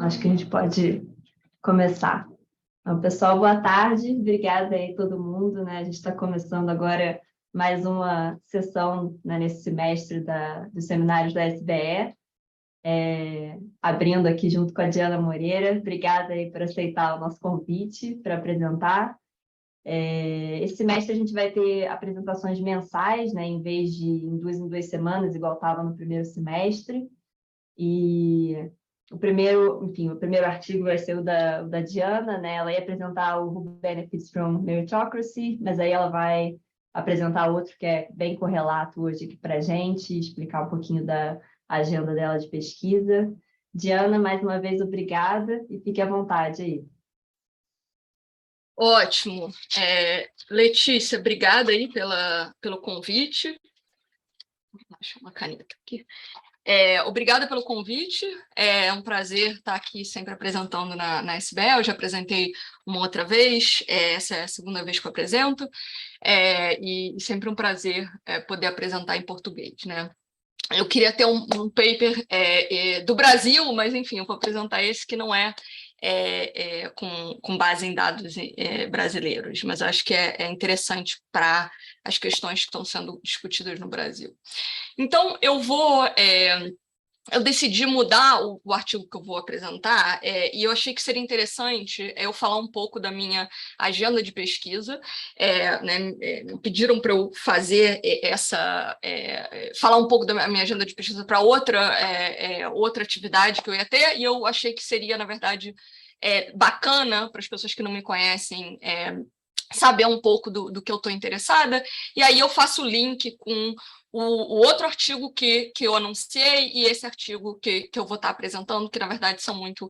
Acho que a gente pode começar. Então, pessoal, boa tarde. Obrigada aí todo mundo, né? A gente está começando agora mais uma sessão, né, nesse semestre dos seminários da SBE, abrindo aqui junto com a Diana Moreira. Obrigada aí por aceitar o nosso convite para apresentar. Esse semestre a gente vai ter apresentações mensais, né, em vez de em duas semanas, igual estava no primeiro semestre. E o primeiro artigo vai ser o da Diana, né? Ela ia apresentar o Who Benefits from Meritocracy, mas aí ela vai apresentar outro que é bem correlato hoje aqui para a gente, explicar um pouquinho da agenda dela de pesquisa. Diana, mais uma vez, obrigada e fique à vontade aí. Ótimo. Letícia, obrigada aí pelo convite. Deixa uma caneta aqui. Obrigada pelo convite, é um prazer estar aqui sempre apresentando na SBE. Eu já apresentei uma outra vez, essa é a segunda vez que eu apresento, e sempre um prazer poder apresentar em português, né? Eu queria ter um paper do Brasil, mas enfim, eu vou apresentar esse que não é, com base em dados brasileiros, mas acho que é interessante para as questões que estão sendo discutidas no Brasil. Então, eu decidi mudar o artigo que eu vou apresentar, e eu achei que seria interessante eu falar um pouco da minha agenda de pesquisa, né, me pediram para eu fazer falar um pouco da minha agenda de pesquisa para outra atividade que eu ia ter, e eu achei que seria, na verdade, bacana para as pessoas que não me conhecem, saber um pouco do que eu estou interessada, e aí eu faço o link com o outro artigo que eu anunciei e esse artigo que eu vou estar apresentando, que na verdade são muito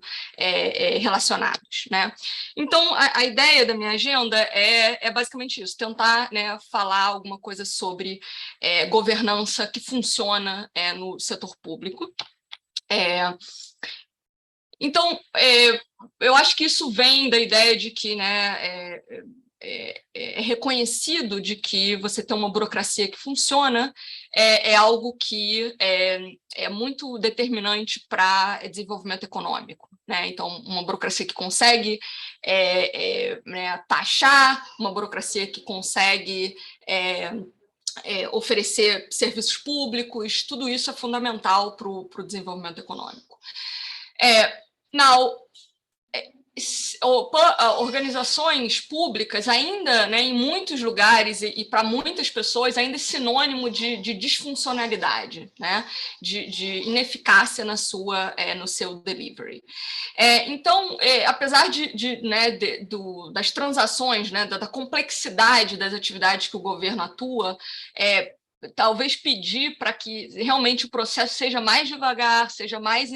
relacionados, né? Então, a ideia da minha agenda é basicamente isso, tentar, né, falar alguma coisa sobre governança que funciona no setor público. Então, eu acho que isso vem da ideia de que, né, é reconhecido de que você ter uma burocracia que funciona é algo que é muito determinante para desenvolvimento econômico, né? Então, uma burocracia que consegue né, taxar, uma burocracia que consegue oferecer serviços públicos, tudo isso é fundamental para o desenvolvimento econômico. Organizações públicas ainda, né, em muitos lugares e para muitas pessoas, ainda é sinônimo de disfuncionalidade, né, de ineficácia no seu delivery. Então, apesar né, das transações, né, da complexidade das atividades que o governo atua, talvez pedir para que realmente o processo seja mais devagar, seja mais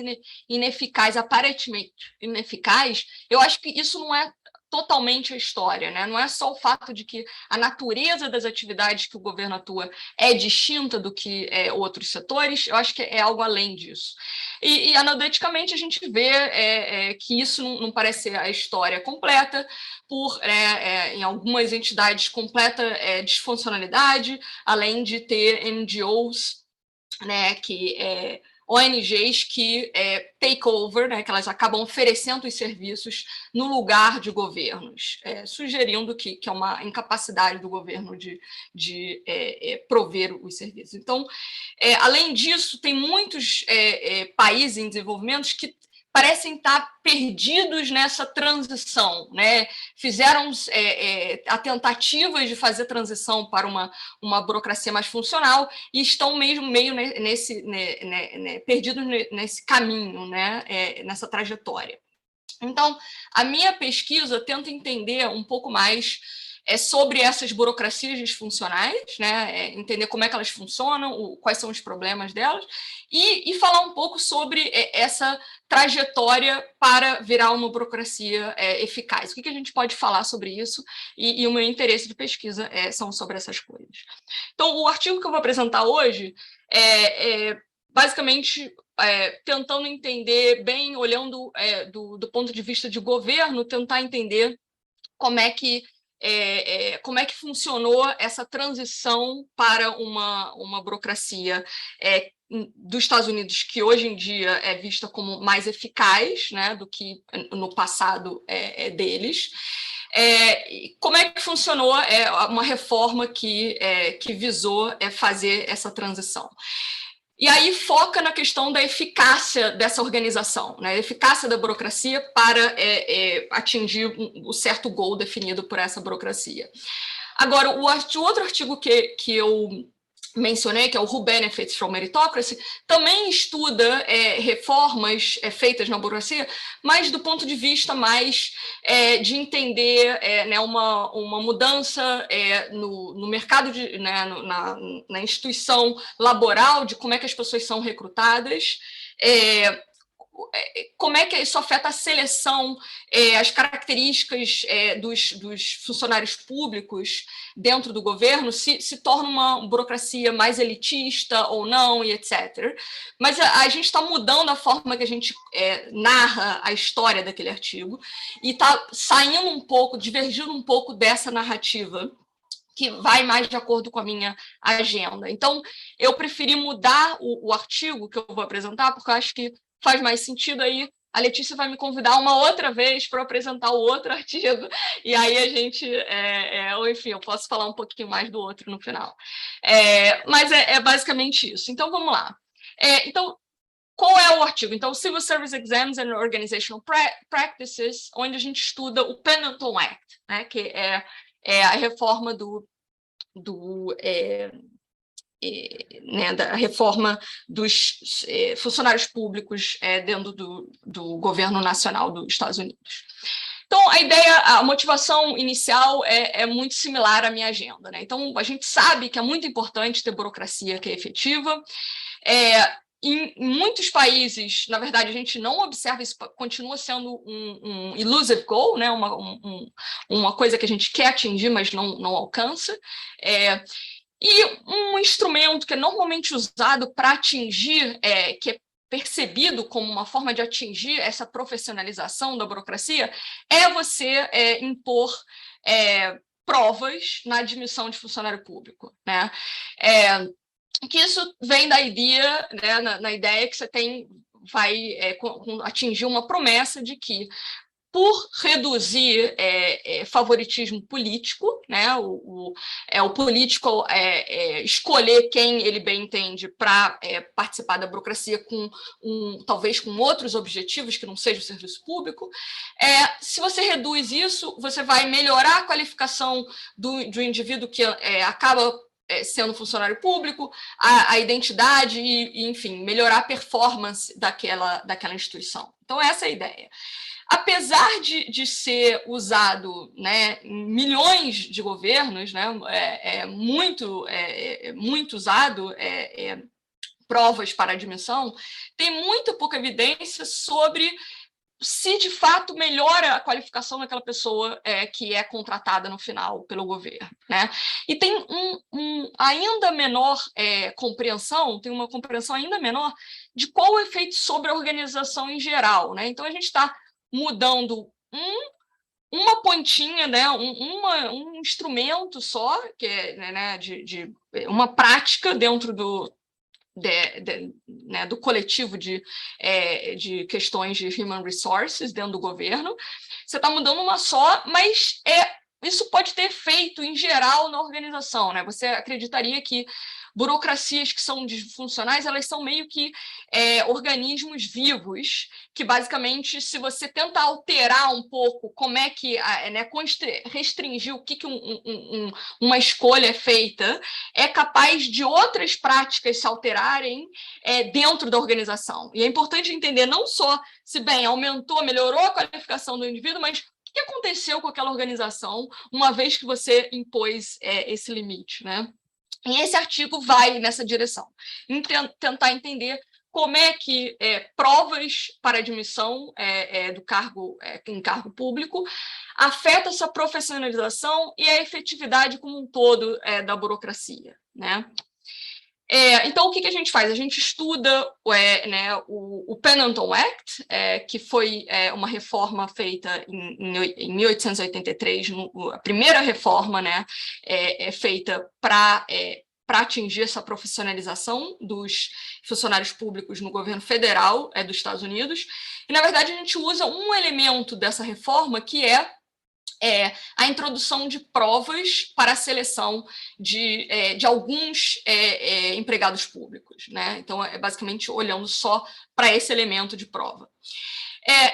ineficaz, aparentemente ineficaz, eu acho que isso não é totalmente a história, né? Não é só o fato de que a natureza das atividades que o governo atua é distinta do que outros setores, eu acho que é algo além disso. E anedoticamente, a gente vê que isso não parece ser a história completa, por, em algumas entidades, completa disfuncionalidade, além de ter NGOs, né, ONGs que take over, né, que elas acabam oferecendo os serviços no lugar de governos, sugerindo que é uma incapacidade do governo de prover os serviços. Então, além disso, tem muitos países em desenvolvimento que parecem estar perdidos nessa transição, né? Fizeram a tentativa de fazer transição para uma burocracia mais funcional e estão mesmo meio perdidos nesse caminho, né? Nessa trajetória. Então, a minha pesquisa tenta entender um pouco mais sobre essas burocracias disfuncionais, né? Entender como é que elas funcionam, quais são os problemas delas, e falar um pouco sobre essa trajetória para virar uma burocracia eficaz. O que a gente pode falar sobre isso? E o meu interesse de pesquisa são sobre essas coisas. Então, o artigo que eu vou apresentar hoje basicamente tentando entender bem, olhando do ponto de vista de governo, tentar entender como é que como é que funcionou essa transição para uma burocracia dos Estados Unidos, que hoje em dia é vista como mais eficaz, né, do que no passado deles. Como é que funcionou uma reforma que visou fazer essa transição? E aí foca na questão da eficácia dessa organização, né? A eficácia da burocracia para atingir o certo goal definido por essa burocracia. Agora, o outro artigo que eu mencionei, que é o Who Benefits from Meritocracy, também estuda reformas feitas na burocracia, mas do ponto de vista mais de entender né, uma mudança no mercado, na instituição laboral, de como é que as pessoas são recrutadas, como é que isso afeta a seleção, as características dos funcionários públicos dentro do governo, se torna uma burocracia mais elitista ou não, e etc. Mas a gente está mudando a forma que a gente narra a história daquele artigo e está saindo um pouco, divergindo um pouco dessa narrativa que vai mais de acordo com a minha agenda. Então, eu preferi mudar o artigo que eu vou apresentar, porque eu acho que faz mais sentido. Aí a Letícia vai me convidar uma outra vez para apresentar o outro artigo, e aí a gente, ou enfim, eu posso falar um pouquinho mais do outro no final. Mas é basicamente isso. Então, vamos lá. Então, qual é o artigo? Então, Civil Service Exams and Organizational Practices, onde a gente estuda o Pendleton Act, né, que é a reforma da reforma dos funcionários públicos dentro do governo nacional dos Estados Unidos. Então, a motivação inicial é muito similar à minha agenda, né? Então, a gente sabe que é muito importante ter burocracia que é efetiva. Em muitos países, na verdade, a gente não observa isso, continua sendo um elusive goal, né? Uma coisa que a gente quer atingir, mas não alcança. E um instrumento que é normalmente usado para atingir, que é percebido como uma forma de atingir essa profissionalização da burocracia, é você impor provas na admissão de funcionário público, né? Que isso vem da ideia, né, na ideia que você vai atingir uma promessa de que, por reduzir favoritismo político, né, o político escolher quem ele bem entende para participar da burocracia talvez com outros objetivos que não seja o serviço público, se você reduz isso, você vai melhorar a qualificação do indivíduo que acaba sendo funcionário público, a identidade e, enfim, melhorar a performance daquela instituição. Então, essa é a ideia. Apesar de ser usado, né, em milhões de governos, né, muito usado, provas para admissão, tem muito pouca evidência sobre se de fato melhora a qualificação daquela pessoa que é contratada no final pelo governo, né? E tem ainda menor compreensão, tem uma compreensão ainda menor de qual o efeito sobre a organização em geral, né? Então a gente está mudando uma pontinha, né, um instrumento só, que é, né, de uma prática dentro né, do coletivo de questões de human resources dentro do governo. Você está mudando uma só, mas isso pode ter efeito em geral na organização, né? Você acreditaria que burocracias que são disfuncionais, elas são meio que organismos vivos, que basicamente, se você tenta alterar um pouco como é que, né, restringir o que uma escolha é feita, é capaz de outras práticas se alterarem dentro da organização. E é importante entender não só se, bem, aumentou, melhorou a qualificação do indivíduo, mas o que aconteceu com aquela organização uma vez que você impôs esse limite, né? E esse artigo vai nessa direção, em tentar entender como é que provas para admissão do cargo em cargo público afeta essa profissionalização e a efetividade como um todo da burocracia, né? Então, o que a gente faz? A gente estuda né, o Pennington Act, que foi uma reforma feita em 1883, a primeira reforma, né, feita para atingir essa profissionalização dos funcionários públicos no governo federal dos Estados Unidos. E, na verdade, a gente usa um elemento dessa reforma que é a introdução de provas para a seleção de alguns empregados públicos, né? Então, basicamente olhando só para esse elemento de prova.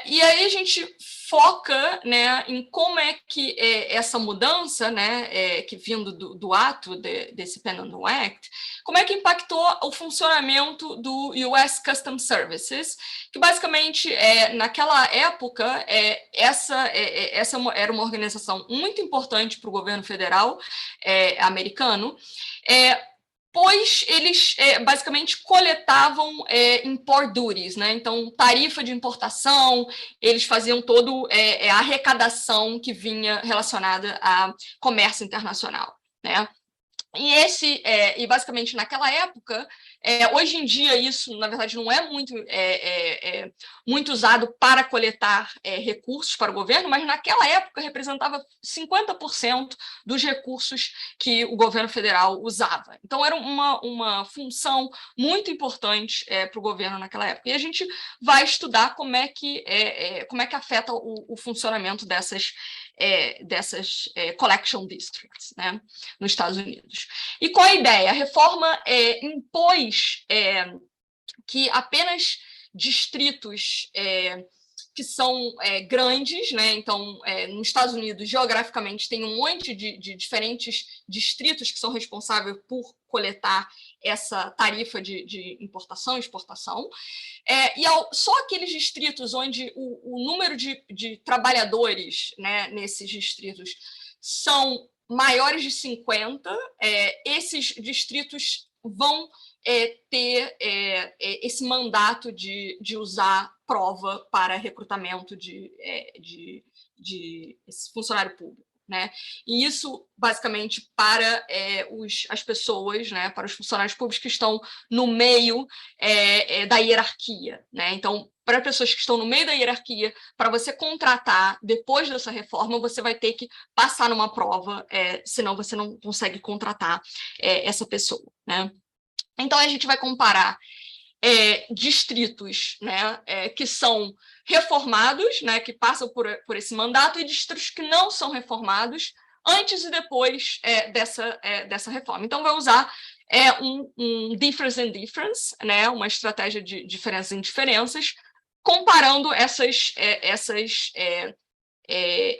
E aí a gente foca, né, em como é que essa mudança, né, que vindo do ato desse Pennington Act, como é que impactou o funcionamento do US Customs Services, que basicamente, naquela época, essa era uma organização muito importante para o governo federal americano, pois eles basicamente coletavam import duties, né? Então, tarifa de importação, eles faziam toda a arrecadação que vinha relacionada a comércio internacional, né? E basicamente naquela época, hoje em dia isso, na verdade, não é muito usado para coletar recursos para o governo, mas naquela época representava 50% dos recursos que o governo federal usava. Então, era uma função muito importante para o governo naquela época. E a gente vai estudar como é que afeta o funcionamento dessas collection districts, né, nos Estados Unidos. E qual a ideia? A reforma impôs que apenas distritos que são grandes, né? Então, nos Estados Unidos, geograficamente, tem um monte de diferentes distritos que são responsáveis por coletar essa tarifa de importação e exportação. Só aqueles distritos onde o número de trabalhadores, né, nesses distritos são maiores de 50, esses distritos vão ter esse mandato de usar prova para recrutamento de funcionário público, né? E isso, basicamente, para as pessoas, né, para os funcionários públicos que estão no meio da hierarquia, né? Então, para pessoas que estão no meio da hierarquia, para você contratar depois dessa reforma, você vai ter que passar numa prova, senão você não consegue contratar essa pessoa, né? Então, a gente vai comparar distritos, né, que são reformados, né, que passam por esse mandato, e distritos que não são reformados antes e depois dessa reforma. Então, vai usar um difference in difference, né, uma estratégia de diferenças em diferenças, comparando essas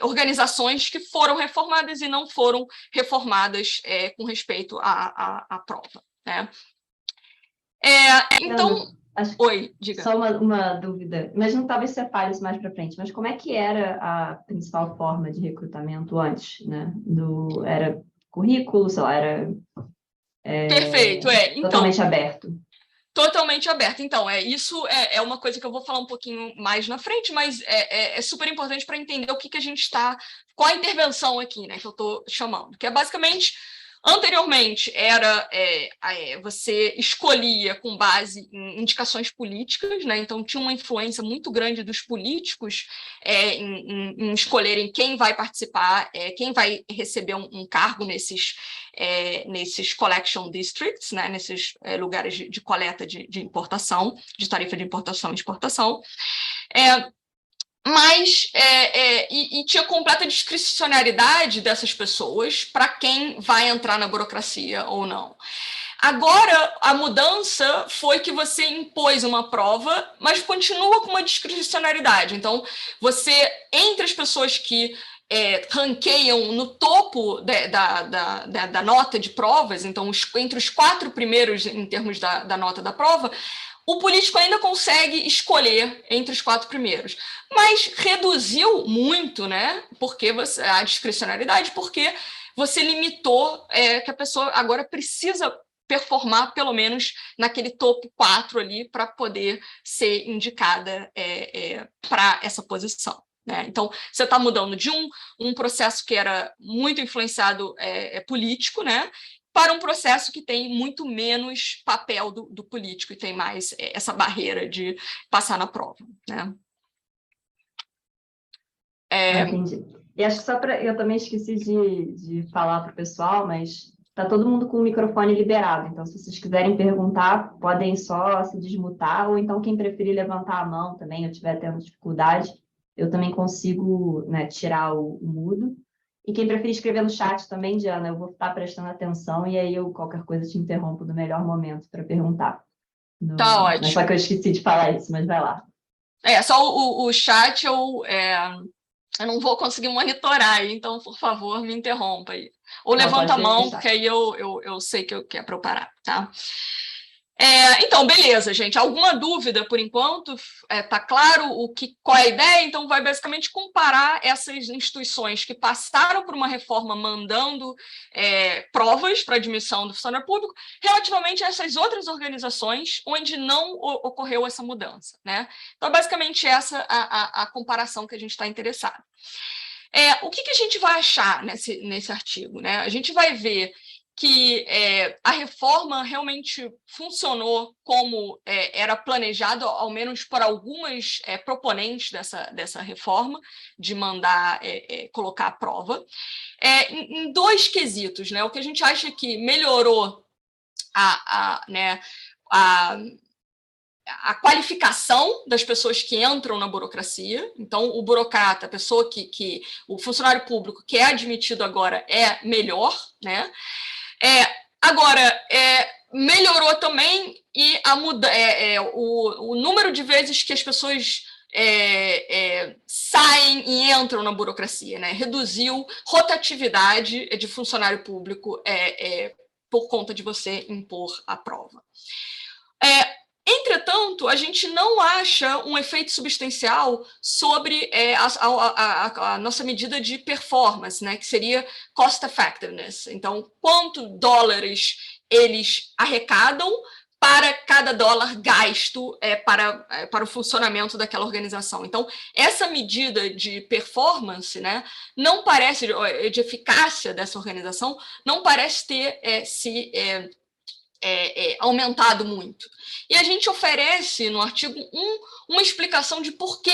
organizações que foram reformadas e não foram reformadas com respeito à prova, né? Então, oi, diga. Só uma dúvida, imagino que talvez você fale isso mais para frente, mas como é que era a principal forma de recrutamento antes, né? Era currículo, sei lá, era perfeito, então, totalmente aberto. Totalmente aberto. Então, isso é uma coisa que eu vou falar um pouquinho mais na frente, mas é super importante para entender o que a gente está... Qual a intervenção aqui, né, que eu estou chamando? Que é basicamente... Anteriormente, você escolhia com base em indicações políticas, né? Então tinha uma influência muito grande dos políticos em escolherem quem vai participar, quem vai receber um cargo nesses collection districts, né? Nesses lugares de coleta de importação, de tarifa de importação e exportação. Mas tinha completa discricionariedade dessas pessoas para quem vai entrar na burocracia ou não. Agora, a mudança foi que você impôs uma prova, mas continua com uma discricionariedade. Então, entre as pessoas que ranqueiam no topo da nota de provas, então, entre os 4 primeiros em termos da nota da prova, o político ainda consegue escolher entre os 4 primeiros, mas reduziu muito, né? Porque a discricionariedade, porque você limitou que a pessoa agora precisa performar pelo menos naquele topo 4 ali para poder ser indicada para essa posição, né? Então, você está mudando de um processo que era muito influenciado político, né? para um processo que tem muito menos papel do político e tem mais essa barreira de passar na prova, né? Entendi. E acho que eu também esqueci de falar para o pessoal, mas está todo mundo com o microfone liberado. Então, se vocês quiserem perguntar, podem só se desmutar, ou então quem preferir levantar a mão também, eu estiver tendo dificuldade, eu também consigo, né, tirar o mudo. E quem preferir escrever no chat também, Diana, eu vou estar prestando atenção e aí eu qualquer coisa te interrompo no melhor momento para perguntar. Tá Não é só ótimo. que eu esqueci de falar isso, mas vai lá. Só o chat eu não vou conseguir monitorar, então, por favor, me interrompa aí. Ou Não, levanta a pode mão, deixar. porque aí eu sei que é para eu parar, tá? Então, beleza, gente. Alguma dúvida por enquanto? Tá claro qual é a ideia? Então, vai basicamente comparar essas instituições que passaram por uma reforma mandando provas para admissão do funcionário público relativamente a essas outras organizações onde não ocorreu essa mudança, né? Então, basicamente, essa a comparação que a gente está interessado. O que a gente vai achar nesse artigo, né? A gente vai ver que a reforma realmente funcionou como era planejado, ao menos por algumas proponentes dessa reforma, de mandar colocar à prova, em dois quesitos, né? O que a gente acha que melhorou a qualificação das pessoas que entram na burocracia. Então, o burocrata, a pessoa o funcionário público que é admitido agora é melhor, né? Agora, melhorou também o número de vezes que as pessoas saem e entram na burocracia, né? Reduziu rotatividade de funcionário público por conta de você impor a prova. Entretanto, a gente não acha um efeito substancial sobre a nossa medida de performance, né, que seria cost effectiveness. Então, quanto dólares eles arrecadam para cada dólar gasto para o funcionamento daquela organização. Então, essa medida de performance, né, não parece, de eficácia dessa organização, não parece ter aumentado muito. E a gente oferece no artigo uma explicação de por que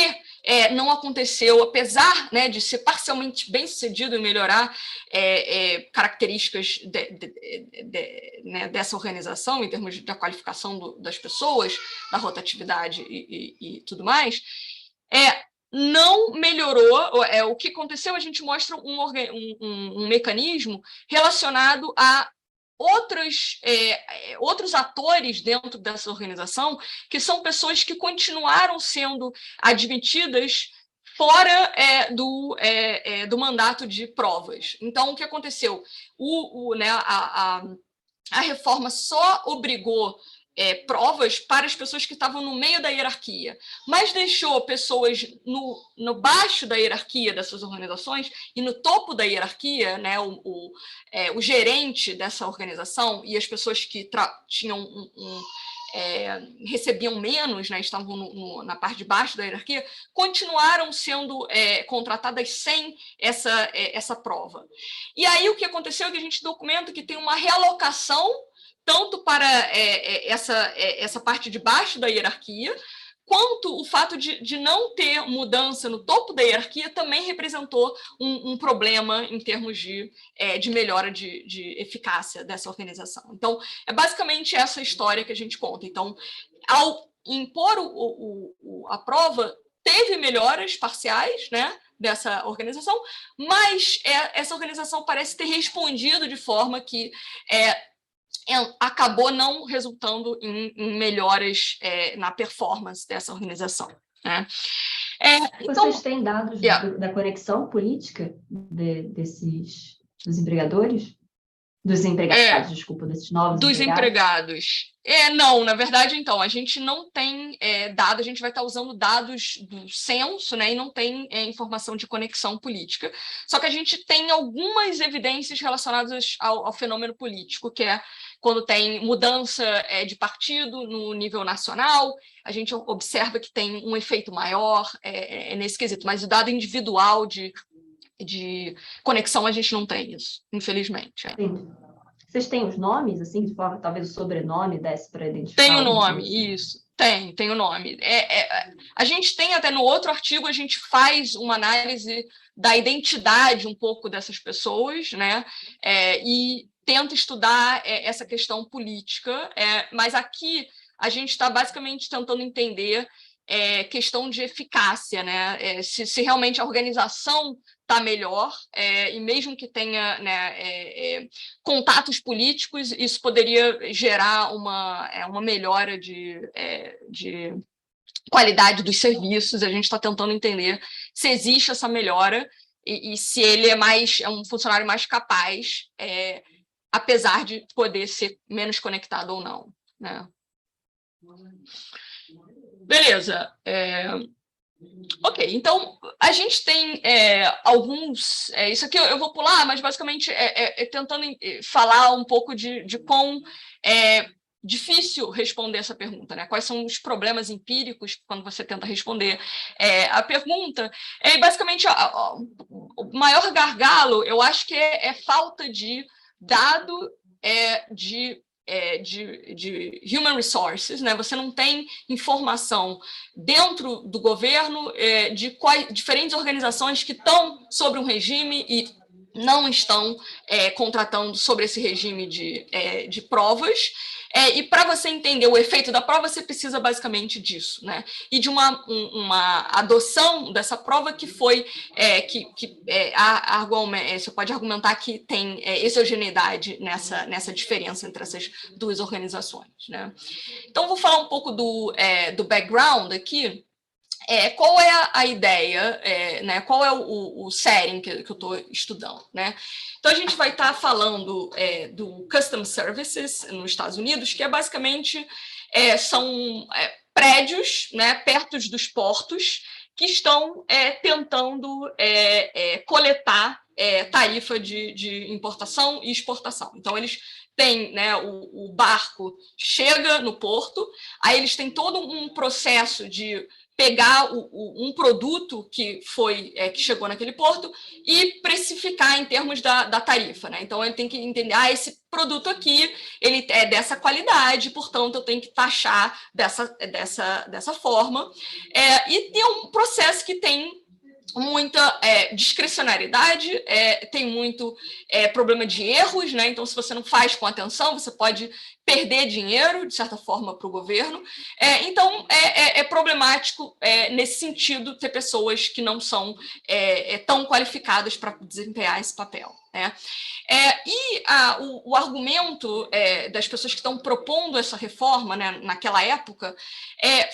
não aconteceu, apesar, né, de ser parcialmente bem sucedido em melhorar características né, dessa organização, em termos da qualificação das pessoas, da rotatividade e tudo mais, não melhorou. O que aconteceu, a gente mostra um mecanismo relacionado a outros atores dentro dessa organização, que são pessoas que continuaram sendo admitidas fora do mandato de provas. Então, o que aconteceu? A reforma só obrigou provas para as pessoas que estavam no meio da hierarquia, mas deixou pessoas no baixo da hierarquia dessas organizações e no topo da hierarquia, né, o gerente dessa organização e as pessoas que tinham recebiam menos, né, estavam na parte de baixo da hierarquia, continuaram sendo contratadas sem essa prova. E aí o que aconteceu é que a gente documenta que tem uma realocação tanto para essa parte de baixo da hierarquia, quanto o fato de não ter mudança no topo da hierarquia também representou um problema em termos de melhora de eficácia dessa organização. Então, é basicamente essa história que a gente conta. Então, ao impor a prova, teve melhoras parciais, né, dessa organização, mas essa organização parece ter respondido de forma que acabou não resultando em melhoras na performance dessa organização, né? Então, vocês têm dados da conexão política dos empregadores? Dos empregados, desculpa, desses novos dos empregados. Não, na verdade, então, a gente não tem dados, a gente vai estar usando dados do censo, né, e não tem informação de conexão política. Só que a gente tem algumas evidências relacionadas ao fenômeno político, que é quando tem mudança de partido no nível nacional, a gente observa que tem um efeito maior nesse quesito, mas o dado individual de conexão a gente não tem isso, infelizmente. Sim. Vocês têm os nomes, assim, de forma talvez o sobrenome desse para identificar? Tem o nome, isso. Tem o nome. A gente tem até no outro artigo, a gente faz uma análise da identidade um pouco dessas pessoas, né? E tenta estudar essa questão política, mas aqui a gente está basicamente tentando entender questão de eficácia, né? Se realmente a organização está melhor, e mesmo que tenha, né, contatos políticos, isso poderia gerar uma melhora de qualidade dos serviços. A gente está tentando entender se existe essa melhora e se ele é um funcionário mais capaz, apesar de poder ser menos conectado ou não, né? Beleza. Ok, então a gente tem alguns. Isso aqui eu vou pular, mas basicamente tentando falar um pouco de quão difícil responder essa pergunta, né? Quais são os problemas empíricos quando você tenta responder a pergunta? Basicamente, o maior gargalo, eu acho que é falta de dado de human resources, né? Você não tem informação dentro do governo de diferentes organizações que estão sobre um regime e não estão contratando sobre esse regime de provas. E para você entender o efeito da prova, você precisa basicamente disso, né? E de uma adoção dessa prova que foi você pode argumentar que tem exogeneidade nessa diferença entre essas duas organizações, né? Então, vou falar um pouco do background aqui. Qual é a ideia, né? Qual é o setting que eu estou estudando, né? Então, a gente vai estar falando do Custom Services nos Estados Unidos, que basicamente são prédios, né, perto dos portos que estão tentando coletar tarifa de importação e exportação. Então, eles têm, né, o barco chega no porto, aí eles têm todo um processo de pegar um produto que chegou naquele porto e precificar em termos da tarifa, né? Então ele tem que entender, esse produto aqui ele é dessa qualidade, portanto eu tenho que taxar dessa forma. E tem um processo que tem muita discricionariedade, tem muito problema de erros, né? Então, se você não faz com atenção, você pode perder dinheiro, de certa forma, para o governo. Então, é problemático, nesse sentido, ter pessoas que não são tão qualificadas para desempenhar esse papel, né? O argumento das pessoas que estão propondo essa reforma, né, naquela época,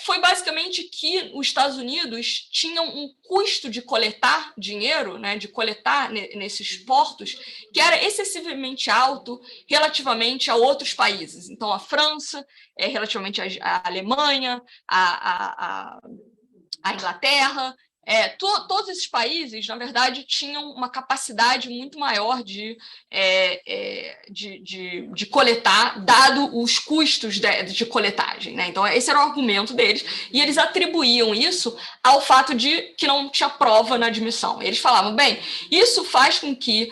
foi basicamente que os Estados Unidos tinham um custo de coletar dinheiro, né, de coletar nesses portos, que era excessivamente alto relativamente a outros países. Então, a França, relativamente à Alemanha, à Inglaterra. Todos esses países, na verdade, tinham uma capacidade muito maior de coletar, dado os custos de coletagem, né? Então, esse era o argumento deles, e eles atribuíam isso ao fato de que não tinha prova na admissão. Eles falavam, bem, isso faz com que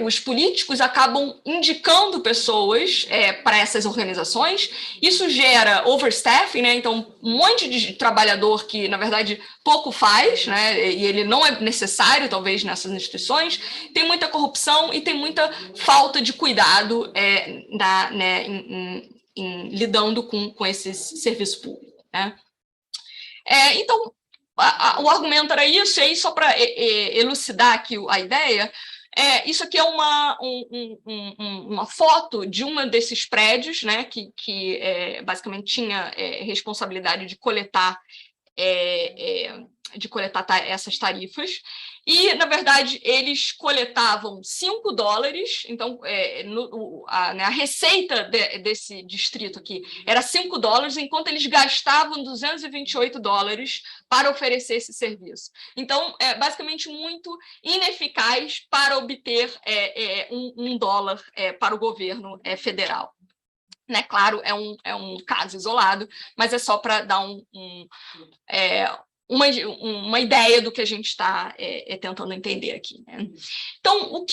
os políticos acabam indicando pessoas para essas organizações, isso gera overstaffing, né? Então, um monte de trabalhador que, na verdade, pouco faz, né? E ele não é necessário, talvez, nessas instituições, tem muita corrupção e tem muita falta de cuidado em lidando com esses serviços públicos, né? Então, o argumento era isso, e aí, só para elucidar aqui a ideia, isso aqui é uma foto de um desses prédios, né, que basicamente tinha responsabilidade de coletar essas tarifas. E, na verdade, eles coletavam $5, então a receita desse distrito aqui era $5, enquanto eles gastavam $228 para oferecer esse serviço. Então, é basicamente muito ineficaz para obter $1 para o governo federal. Né? Claro, é um caso isolado, mas é só para dar uma ideia do que a gente está tentando entender aqui, né? Então,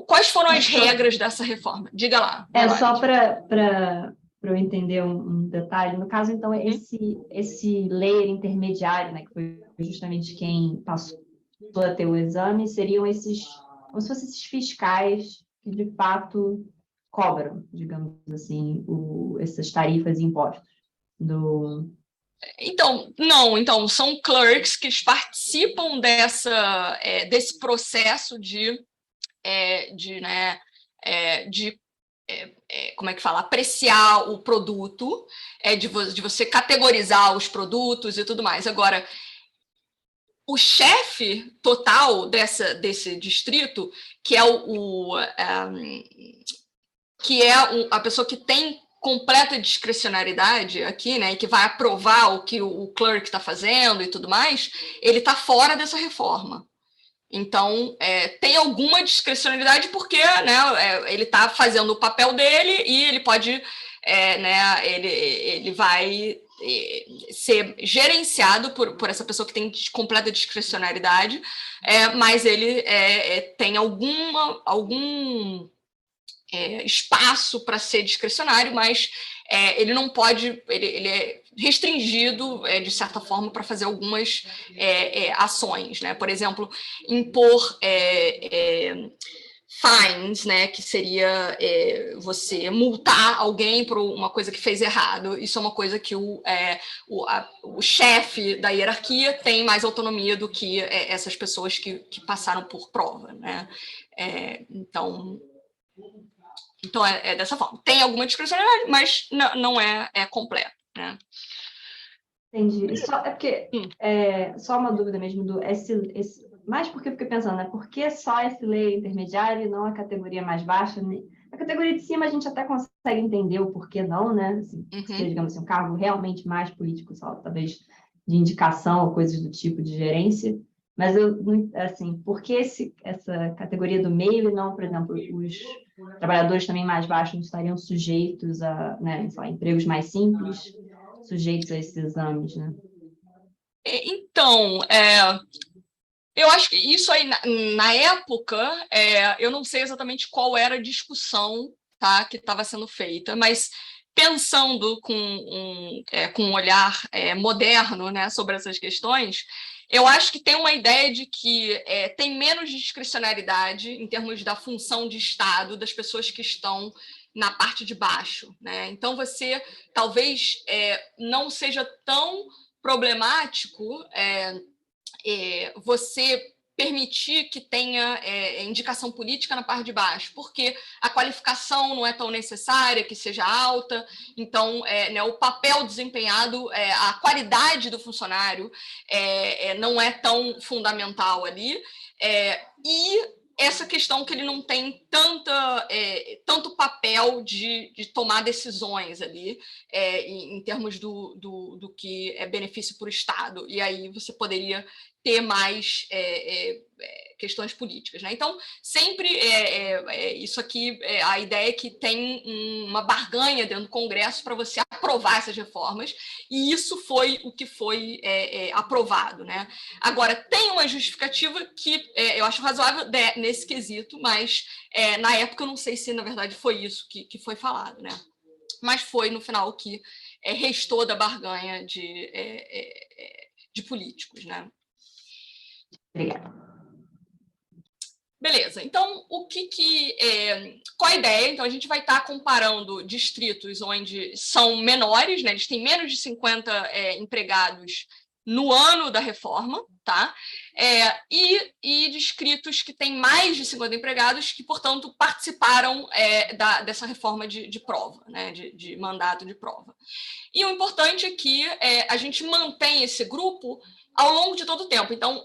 quais foram as regras dessa reforma? Diga lá. Só para eu entender um detalhe. No caso, então, esse layer intermediário, né, que foi justamente quem passou a ter o exame, seriam como se fossem esses fiscais que, de fato, cobram, digamos assim, essas tarifas e impostos do... Então, não, então, são clerks que participam desse processo como é que fala? Apreciar o produto, de você categorizar os produtos e tudo mais. Agora, o chefe total desse distrito, que é a pessoa que tem completa discricionariedade aqui, né, e que vai aprovar o que o clerk está fazendo e tudo mais, ele está fora dessa reforma. Então, tem alguma discricionalidade porque, né, ele está fazendo o papel dele e ele pode, né, ele vai ser gerenciado por essa pessoa que tem completa discricionariedade, mas ele tem algum espaço para ser discricionário, mas ele não pode, ele é restringido, de certa forma, para fazer algumas ações, né? Por exemplo, impor fines, né? Que seria você multar alguém por uma coisa que fez errado. Isso é uma coisa que o chefe da hierarquia tem mais autonomia do que essas pessoas que passaram por prova, né? Então, é dessa forma. Tem alguma discricionalidade, mas não é completo, né? Entendi. Só uma dúvida mesmo mais porque eu fiquei pensando, né? Por que só esse layer intermediário e não a categoria mais baixa? Né? A categoria de cima a gente até consegue entender o porquê não, né? Assim, seja, digamos assim, um cargo realmente mais político, só talvez de indicação ou coisas do tipo de gerência. Mas, assim, por que essa categoria do meio e não, por exemplo, os trabalhadores também mais baixos não estariam sujeitos a, né, sei lá, empregos mais simples, sujeitos a esses exames, né? Então, eu acho que isso aí, na época, eu não sei exatamente qual era a discussão, tá, que estava sendo feita, mas pensando com um olhar moderno, né, sobre essas questões, eu acho que tem uma ideia de que tem menos discricionariedade em termos da função de Estado das pessoas que estão na parte de baixo, né? Então, você talvez não seja tão problemático você permitir que tenha indicação política na parte de baixo, porque a qualificação não é tão necessária, que seja alta, então né, o papel desempenhado, a qualidade do funcionário não é tão fundamental ali, e essa questão que ele não tem tanto papel de tomar decisões ali, em termos do que é benefício para o Estado, e aí você poderia ter mais questões políticas, né? Então, sempre isso aqui, a ideia é que tem uma barganha dentro do Congresso para você aprovar essas reformas, e isso foi o que foi aprovado, né? Agora, tem uma justificativa que eu acho razoável nesse quesito, mas na época eu não sei se, na verdade, foi isso que foi falado, né? Mas foi, no final, o que restou da barganha de políticos, né? Obrigada. Beleza, então qual a ideia? Então a gente vai estar comparando distritos onde são menores, né? Eles têm menos de 50 empregados no ano da reforma, tá? E distritos que têm mais de 50 empregados que, portanto, participaram dessa reforma de prova, né? De mandato de prova. E o importante é que a gente mantém esse grupo ao longo de todo o tempo. Então,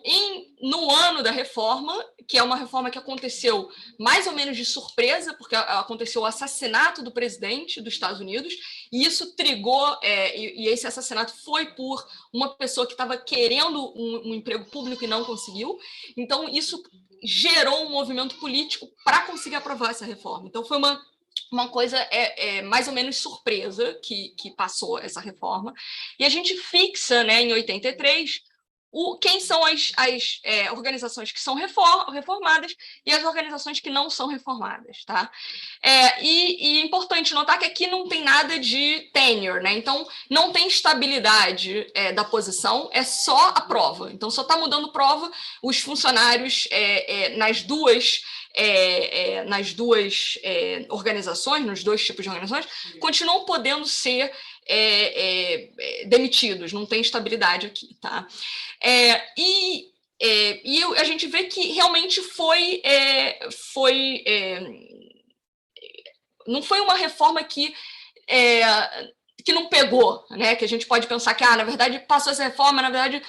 no ano da reforma, que é uma reforma que aconteceu mais ou menos de surpresa, porque aconteceu o assassinato do presidente dos Estados Unidos, e isso trigou, e esse assassinato foi por uma pessoa que estava querendo um emprego público e não conseguiu. Então, isso gerou um movimento político para conseguir aprovar essa reforma. Então, foi uma coisa mais ou menos surpresa que passou essa reforma. E a gente fixa, né, em 83, quem são as organizações que são reformadas e as organizações que não são reformadas, tá? E é importante notar que aqui não tem nada de tenure, né? Então, não tem estabilidade da posição, é só a prova. Então, só está mudando prova, os funcionários nas duas organizações, nos dois tipos de organizações, continuam podendo ser demitidos, não tem estabilidade aqui, tá? E a gente vê que realmente não foi uma reforma que não pegou, né? Que a gente pode pensar que, na verdade, passou essa reforma, na verdade,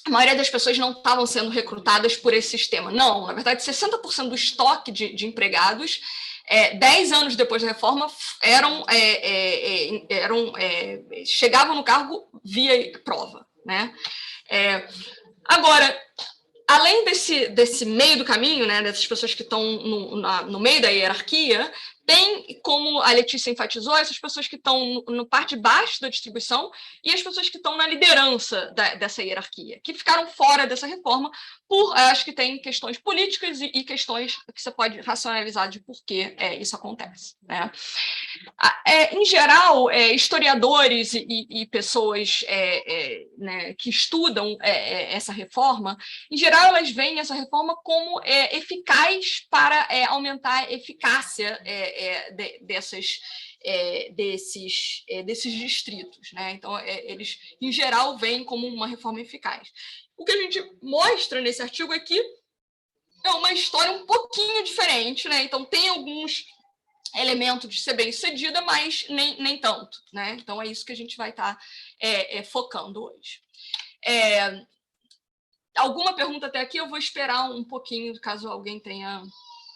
a maioria das pessoas não estavam sendo recrutadas por esse sistema. Não, na verdade, 60% do estoque de empregados 10 anos depois da reforma, chegavam no cargo via prova, né? Agora, além desse meio do caminho, né, dessas pessoas que estão no meio da hierarquia, tem, como a Letícia enfatizou, essas pessoas que estão no parte de baixo da distribuição e as pessoas que estão na liderança dessa hierarquia, que ficaram fora dessa reforma acho que tem questões políticas e questões que você pode racionalizar de por que isso acontece, né? Em geral, historiadores e pessoas né, que estudam essa reforma, em geral, elas veem essa reforma como eficaz para aumentar a eficácia desses distritos, né? Então, eles, em geral, veem como uma reforma eficaz. O que a gente mostra nesse artigo aqui é uma história um pouquinho diferente, né? Então, tem alguns elementos de ser bem-sucedida, mas nem tanto, né? Então, é isso que a gente vai estar focando hoje. Alguma pergunta até aqui? Eu vou esperar um pouquinho, caso alguém tenha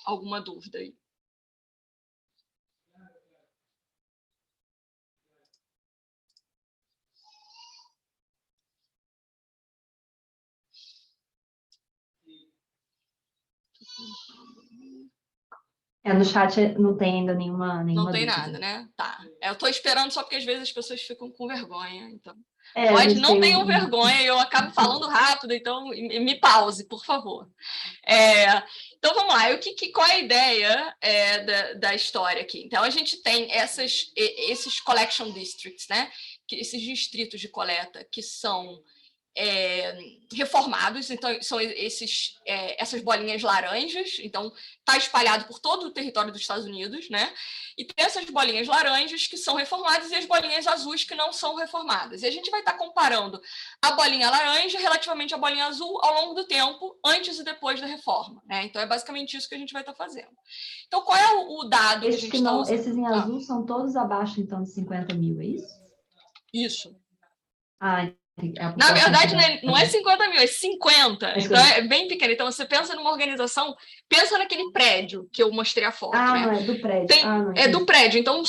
alguma dúvida aí. No chat não tem ainda nenhuma não tem dúvida. Nada, né? Tá. Eu estou esperando só porque às vezes as pessoas ficam com vergonha, então. Não tenham vergonha, eu acabo falando rápido, então me pause, por favor. Então, vamos lá. Qual é a ideia da história aqui? Então, a gente tem esses collection districts, né? Esses distritos de coleta que são reformados, então são essas bolinhas laranjas, então está espalhado por todo o território dos Estados Unidos, né? E tem essas bolinhas laranjas que são reformadas e as bolinhas azuis que não são reformadas. E a gente vai estar comparando a bolinha laranja relativamente à bolinha azul ao longo do tempo, antes e depois da reforma, né? Então é basicamente isso que a gente vai estar fazendo. Então, qual é o dado que a gente está usando? Esses em azul são todos abaixo, então, de 50 mil, é isso? Isso. Na verdade, não é 50 mil, é 50. Então, é bem pequeno. Então, você pensa numa organização, pensa naquele prédio que eu mostrei a foto. Né? Não, é do prédio. É do prédio. Então,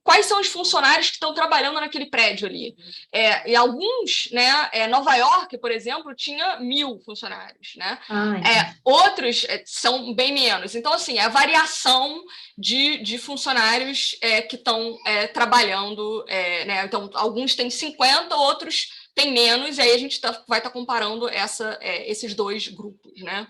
quais são os funcionários que estão trabalhando naquele prédio ali? E alguns, né? Nova York, por exemplo, tinha 1.000 funcionários. Né? Outros são bem menos. Então, assim, é a variação de funcionários que estão trabalhando. Né? Então, alguns têm 50, outros tem menos, e aí a gente vai estar comparando esses dois grupos, né?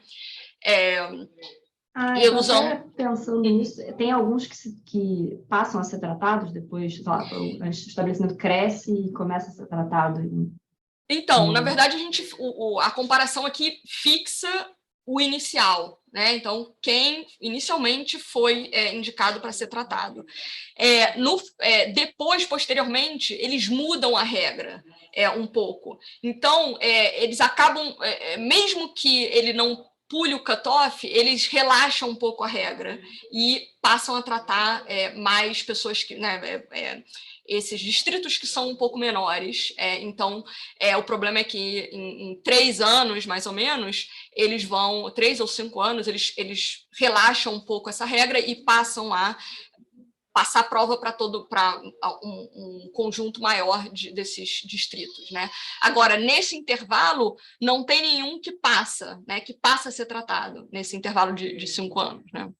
Até pensando nisso, tem alguns que passam a ser tratados depois, o estabelecimento cresce e começa a ser tratado. Então, na verdade, a comparação aqui fixa o inicial, né? Então, quem inicialmente foi indicado para ser tratado. Depois, posteriormente, eles mudam a regra um pouco. Então, eles acabam, mesmo que ele não pule o cutoff, eles relaxam um pouco a regra e passam a tratar mais pessoas que... Né, esses distritos que são um pouco menores. Então, o problema é que em 3 anos, mais ou menos, eles vão, 3 ou 5 anos, eles relaxam um pouco essa regra e passam a passar a prova para um conjunto maior desses distritos, né? Agora, nesse intervalo, não tem nenhum que passa, né? Que passa a ser tratado nesse intervalo de 5 anos, né?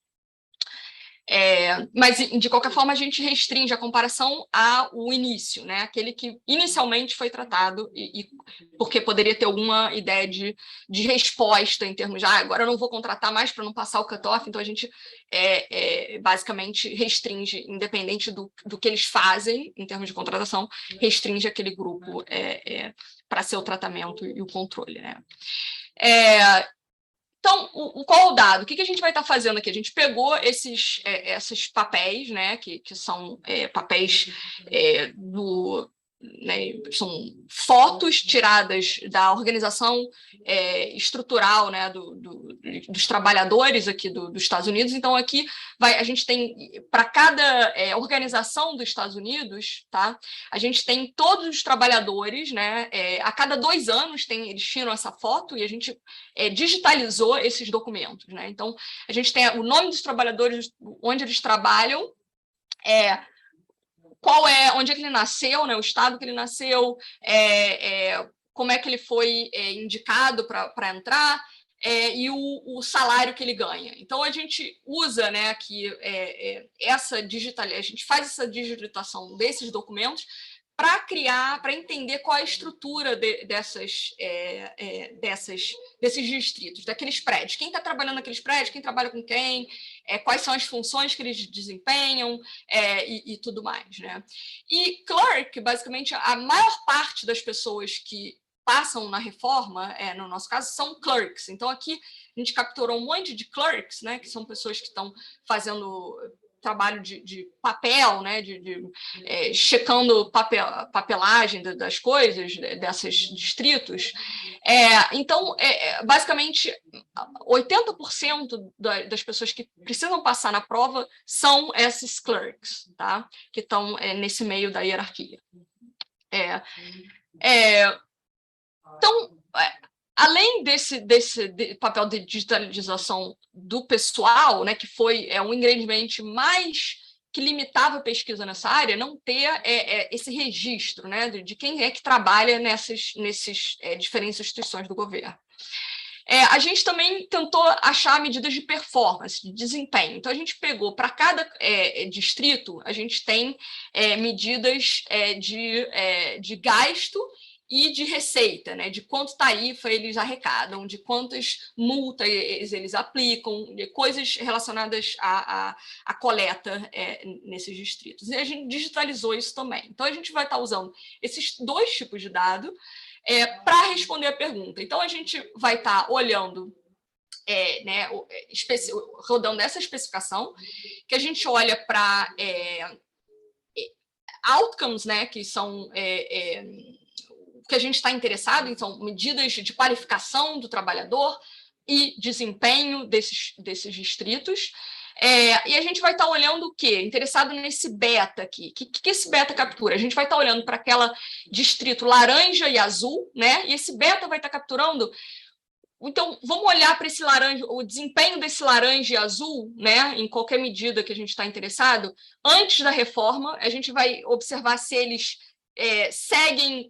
Mas, de qualquer forma, a gente restringe a comparação ao início, né? Aquele que inicialmente foi tratado, porque poderia ter alguma ideia de resposta em termos de agora eu não vou contratar mais para não passar o cutoff, então a gente basicamente restringe, independente do que eles fazem em termos de contratação, restringe aquele grupo para ser o tratamento e o controle, né? Então, qual o dado? O que a gente vai estar fazendo aqui? A gente pegou esses papéis, né, que são papéis né, são fotos tiradas da organização estrutural, né, dos trabalhadores aqui dos Estados Unidos. Então, aqui a gente tem, para cada organização dos Estados Unidos, tá, a gente tem todos os trabalhadores, né, a cada 2 anos eles tiram essa foto e a gente digitalizou esses documentos, né? Então, a gente tem o nome dos trabalhadores, onde eles trabalham, onde é que ele nasceu, né? O estado que ele nasceu, como é que ele foi indicado para entrar, e o salário que ele ganha. Então, a gente usa, né, aqui a gente faz essa digitação desses documentos para entender qual é a estrutura desses distritos, daqueles prédios. Quem está trabalhando naqueles prédios, quem trabalha com quem, quais são as funções que eles desempenham e tudo mais, né? E clerk, basicamente, a maior parte das pessoas que passam na reforma, no nosso caso, são clerks. Então, aqui a gente capturou um monte de clerks, né, que são pessoas que estão fazendo trabalho de papel, né, checando papelagem das coisas, desses distritos. Então, basicamente, 80% das pessoas que precisam passar na prova são esses clerks, tá? Que estão nesse meio da hierarquia. Então, além desse papel de digitalização do pessoal, né, que foi um ingrediente mais que limitava a pesquisa nessa área, não ter esse registro, né, de quem é que trabalha nesses diferentes instituições do governo. A gente também tentou achar medidas de performance, de desempenho. Então, a gente pegou, para cada distrito, a gente tem medidas de gasto e de receita, né? De quanto tarifa eles arrecadam, de quantas multas eles aplicam, de coisas relacionadas à coleta nesses distritos. E a gente digitalizou isso também. Então, a gente vai estar usando esses 2 tipos de dado para responder a pergunta. Então, a gente vai estar olhando, né, rodando essa especificação, que a gente olha para outcomes, né, que são que a gente está interessado, então, medidas de qualificação do trabalhador e desempenho desses distritos. E a gente vai estar olhando o quê? Interessado nesse beta aqui. O que esse beta captura? A gente vai estar olhando para aquela distrito laranja e azul, né? E esse beta vai estar capturando. Então, vamos olhar para esse laranja, o desempenho desse laranja e azul, né? Em qualquer medida que a gente está interessado, antes da reforma, a gente vai observar se eles seguem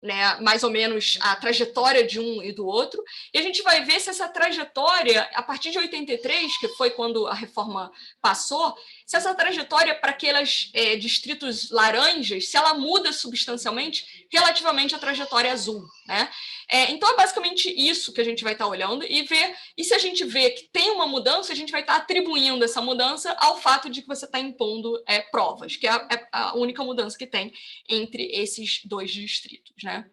né, mais ou menos a trajetória de um e do outro, e a gente vai ver se essa trajetória, a partir de 83, que foi quando a reforma passou, se essa trajetória para aqueles distritos laranjas, se ela muda substancialmente relativamente à trajetória azul, né? Então, é basicamente isso que a gente vai estar olhando e se a gente vê que tem uma mudança, a gente vai estar atribuindo essa mudança ao fato de que você está impondo provas, que é a única mudança que tem entre esses 2 distritos, né?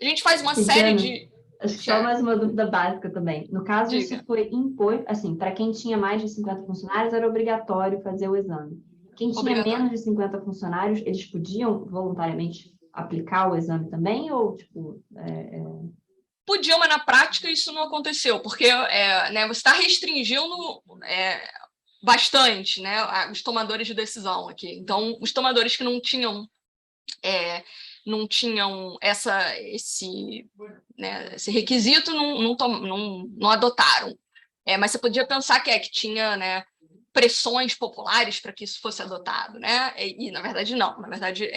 A gente faz uma série de... Acho que só mais uma dúvida básica também. No caso, Diga. isso foi imposto, assim, para quem tinha mais de 50 funcionários, era obrigatório fazer o exame. Quem tinha menos de 50 funcionários, eles podiam voluntariamente aplicar o exame também? Ou, tipo... Podiam, mas na prática isso não aconteceu, porque né, você está restringindo bastante, né, os tomadores de decisão aqui. Então, os tomadores que não tinham esse requisito não adotaram. Mas você podia pensar que tinha, né, pressões populares para que isso fosse adotado, né? E na verdade, não. Na verdade,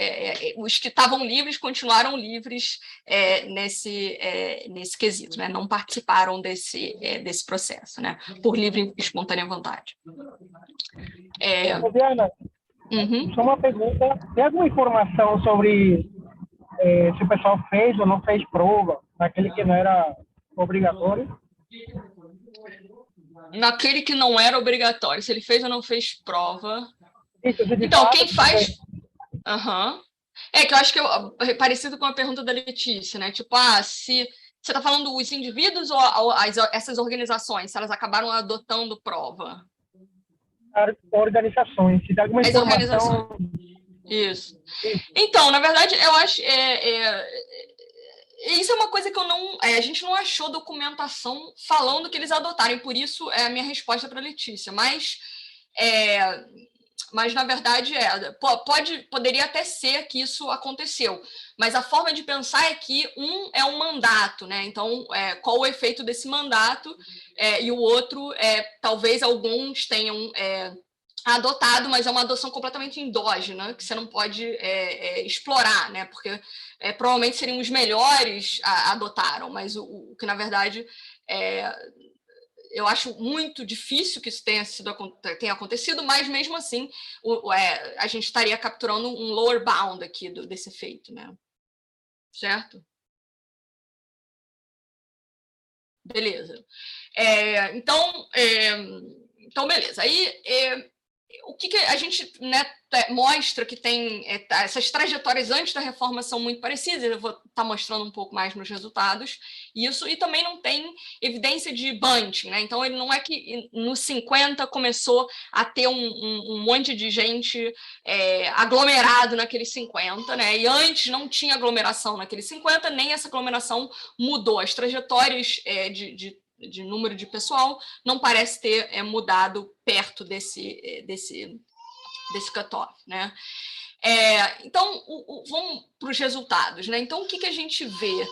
os que estavam livres continuaram livres nesse quesito, né? Não participaram desse processo, né? Por livre e espontânea vontade. Diana, só uma pergunta. Tem alguma informação sobre se o pessoal fez ou não fez prova naquele que não era obrigatório? Naquele que não era obrigatório, se ele fez ou não fez prova. Isso, então, quem faz. Que eu acho que é parecido com a pergunta da Letícia, né? Tipo, se você está falando os indivíduos ou essas organizações, se elas acabaram adotando prova? Organizações, se tem alguma informação. Isso. Então, na verdade, eu acho. Isso é uma coisa que a gente não achou documentação falando que eles adotaram, e por isso é a minha resposta para a Letícia. Mas, na verdade, poderia até ser que isso aconteceu. Mas a forma de pensar é que é um mandato, né? Então, qual o efeito desse mandato? E o outro, talvez alguns tenham adotado, mas é uma adoção completamente endógena, que você não pode explorar, né? Porque provavelmente seriam os melhores adotaram, mas o que, na verdade, eu acho muito difícil que isso tenha acontecido, mas, mesmo assim, a gente estaria capturando um lower bound aqui desse efeito, né? Certo? Beleza. Então, beleza. Aí, o que a gente, né, mostra que tem essas trajetórias antes da reforma são muito parecidas, eu vou estar mostrando um pouco mais nos resultados, e também não tem evidência de bunching, né? Então, ele não é que nos 50 começou a ter um monte de gente aglomerado naqueles 50, né? E antes não tinha aglomeração naqueles 50, nem essa aglomeração mudou. As trajetórias de número de pessoal não parece ter mudado perto desse cutoff, né? Então, vamos para os resultados, né? Então, o que a gente vê?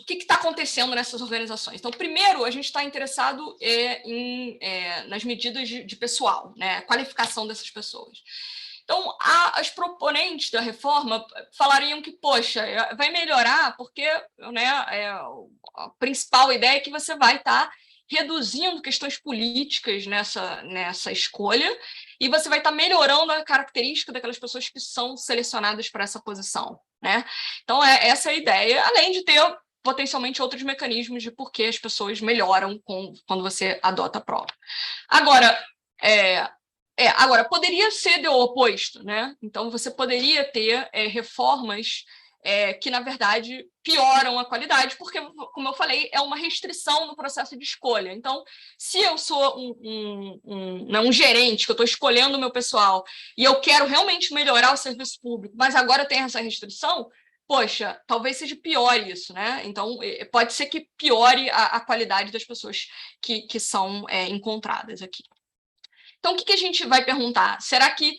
O que está acontecendo nessas organizações? Então, primeiro, a gente está interessado nas medidas de pessoal, né? A qualificação dessas pessoas. Então, as proponentes da reforma falariam que, poxa, vai melhorar porque, né, a principal ideia é que você vai estar reduzindo questões políticas nessa escolha e você vai estar melhorando a característica daquelas pessoas que são selecionadas para essa posição, né? Então, essa é a ideia, além de ter potencialmente outros mecanismos de por que as pessoas melhoram quando você adota a prova. Agora, poderia ser do oposto, né? Então, você poderia ter reformas que, na verdade, pioram a qualidade, porque, como eu falei, é uma restrição no processo de escolha. Então, se eu sou um gerente, que eu estou escolhendo o meu pessoal, e eu quero realmente melhorar o serviço público, mas agora tem essa restrição, poxa, talvez seja pior isso, né? Então, pode ser que piore a qualidade das pessoas que são encontradas aqui. Então, o que a gente vai perguntar? Será que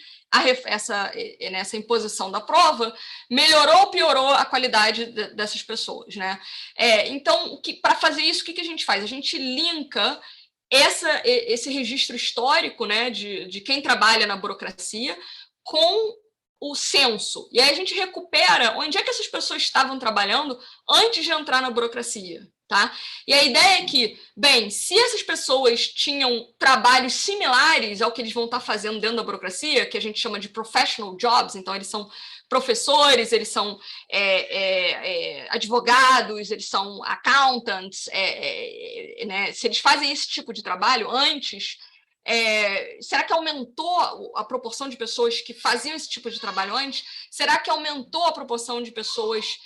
nessa imposição da prova melhorou ou piorou a qualidade dessas pessoas, né? Então, para fazer isso, o que a gente faz? A gente linka esse registro histórico, né, de quem trabalha na burocracia com o censo. E aí a gente recupera onde é que essas pessoas estavam trabalhando antes de entrar na burocracia. Tá? E a ideia é que, bem, se essas pessoas tinham trabalhos similares ao que eles vão estar fazendo dentro da burocracia, que a gente chama de professional jobs, então eles são professores, eles são advogados, eles são accountants, né? Se eles fazem esse tipo de trabalho antes, será que aumentou a proporção de pessoas que faziam esse tipo de trabalho antes? Será que aumentou a proporção de pessoas